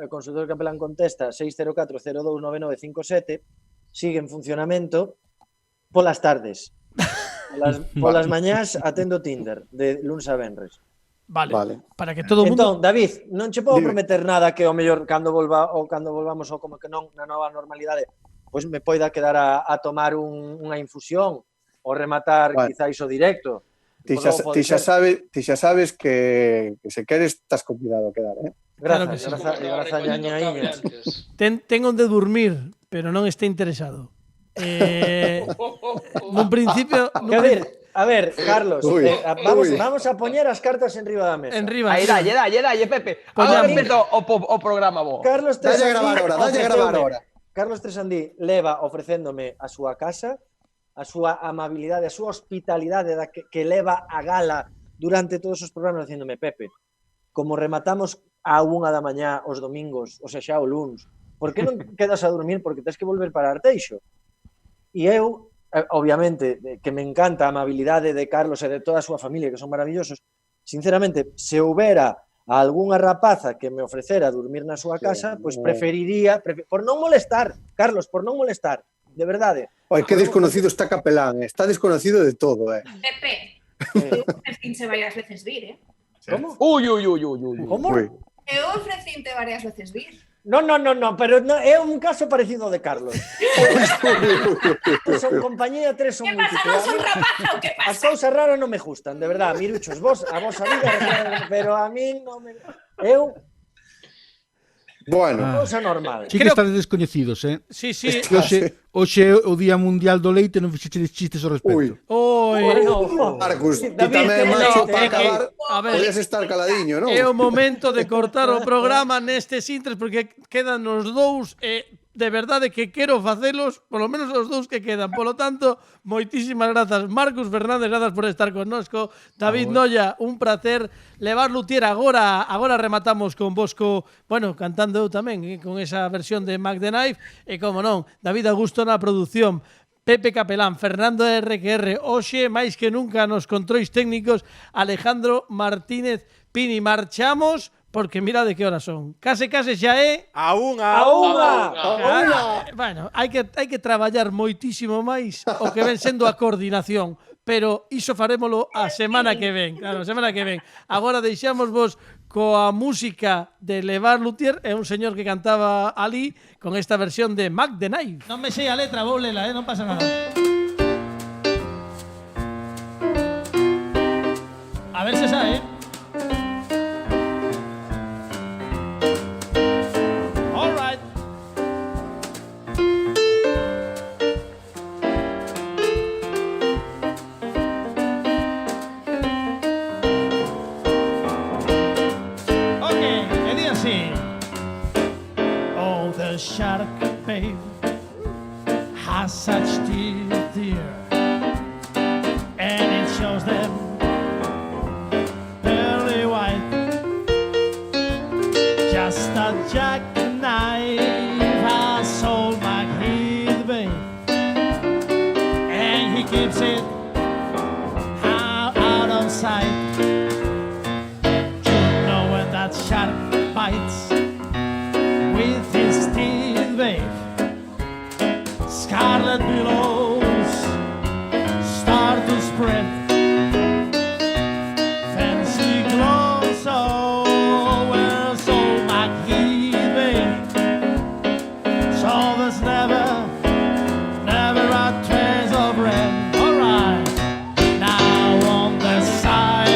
consultorio capelán contesta 604-029957, sigue en funcionamento polas tardes. Polas mañás atendo Tinder, de lunes a venres. Vale. Para que todo o mundo... Entón, David, non che podo prometer nada que o mellor cando volvamos ou como que non na nova normalidade, pois me poida quedar a tomar unha infusión ou rematar quizáis o directo. Ti xa sabes que se queres estás convidado a quedar, Grazas, ñañaíñas. Ten onde dormir, pero non este interesado. Nun principio... A ver, Carlos, vamos a poñer as cartas en riba da mesa. Aí dalle, Pepe. Agora empiezo o programa, vos. Carlos Tresandí, dalle a gravar ahora. Carlos Tresandí leva ofrecéndome a súa casa, a súa amabilidade, a súa hospitalidade que leva a gala durante todos os programas dicíndome, Pepe, como rematamos a 1 da mañá os domingos, ou seja, o luns, por que non quedas a dormir porque tens que volver para Arteixo? E eu, obviamente, que me encanta a amabilidade de Carlos e de toda a súa familia, que son maravillosos, sinceramente, se houbera algunha rapaza que me ofrecera dormir na súa casa, pois preferiría, por non molestar, Carlos, por non molestar, de verdade. Oi, que desconocido está Capelán, está desconocido de todo, Pepe, eu ofrecínse varias veces vir, Como? Uy. Como? Eu ofrecínte varias veces vir. No, pero é un caso parecido ao de Carlos. Son compañía, tres son múltiples. Que pasa, non son rapaza ou que pasa? As cousas raras non me gustan, de verdade. Miruchos, a vosa vida, pero a mí non me... Eu... Bueno, cousa normal. Sí que estades descoñecidos, Sí. Hoxe o Día Mundial do Leite non fixeches chistes ao respecto. Marcus, ti tamén, macho, para acabar, podías estar caladiño, non? É o momento de cortar o programa nestes intres porque quedan os dous de verdade que quero facelos, polo menos os dous que quedan. Polo tanto, moitísimas grazas, Marcus Fernández, grazas por estar connosco. David Noia, un placer. Levar Lutier agora rematamos con Bosco, bueno, cantando eu tamén, con esa versión de Mac the Knife, e como non, David Augusto na produción, Pepe Capelán, Fernando RQR, hoxe, máis que nunca nos controis técnicos, Alejandro Martínez Pini. Marchamos porque mira de que horas son. Case xa é... A unha. Bueno, hai que traballar moitísimo máis o que ven sendo a coordinación, pero iso farémolo a semana que ven. Claro, a semana que ven. Agora deixamos vos coa música de Levar Lutier, é un señor que cantaba ali con esta versión de Mac the Knife. Non me sei a letra, vou lela, non pasa nada. A ver se sabe, the shark, babe, has such teeth here, and it shows them pearly white. Just a jackknife has sold my heath, babe, and he keeps it out of sight. You know when that shark bites with his teeth, babe, scarlet billows start to spread, fancy clothes wear so like heat, babe, so there's never a trace of red. Alright, now on the side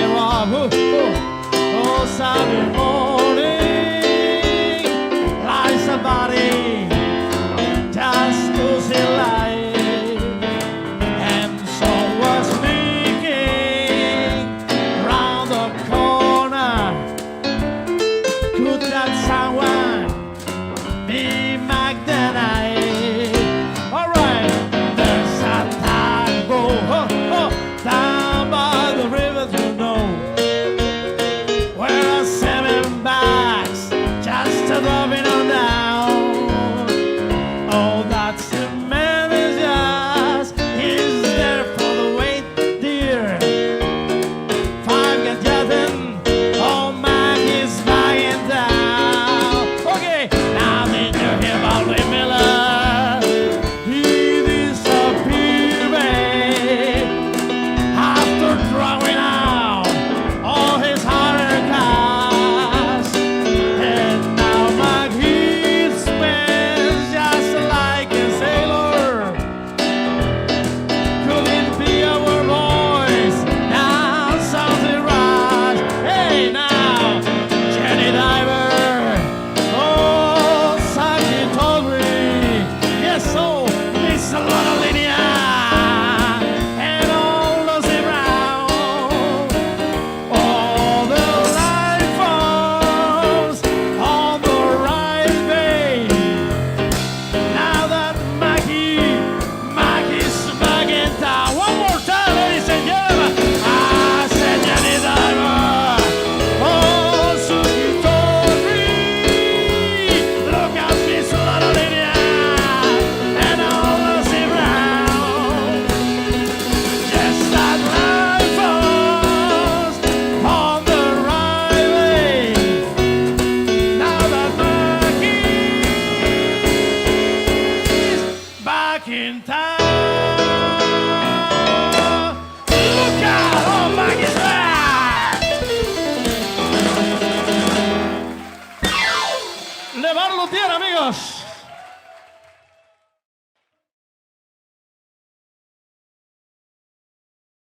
Levar Lutier, amigos.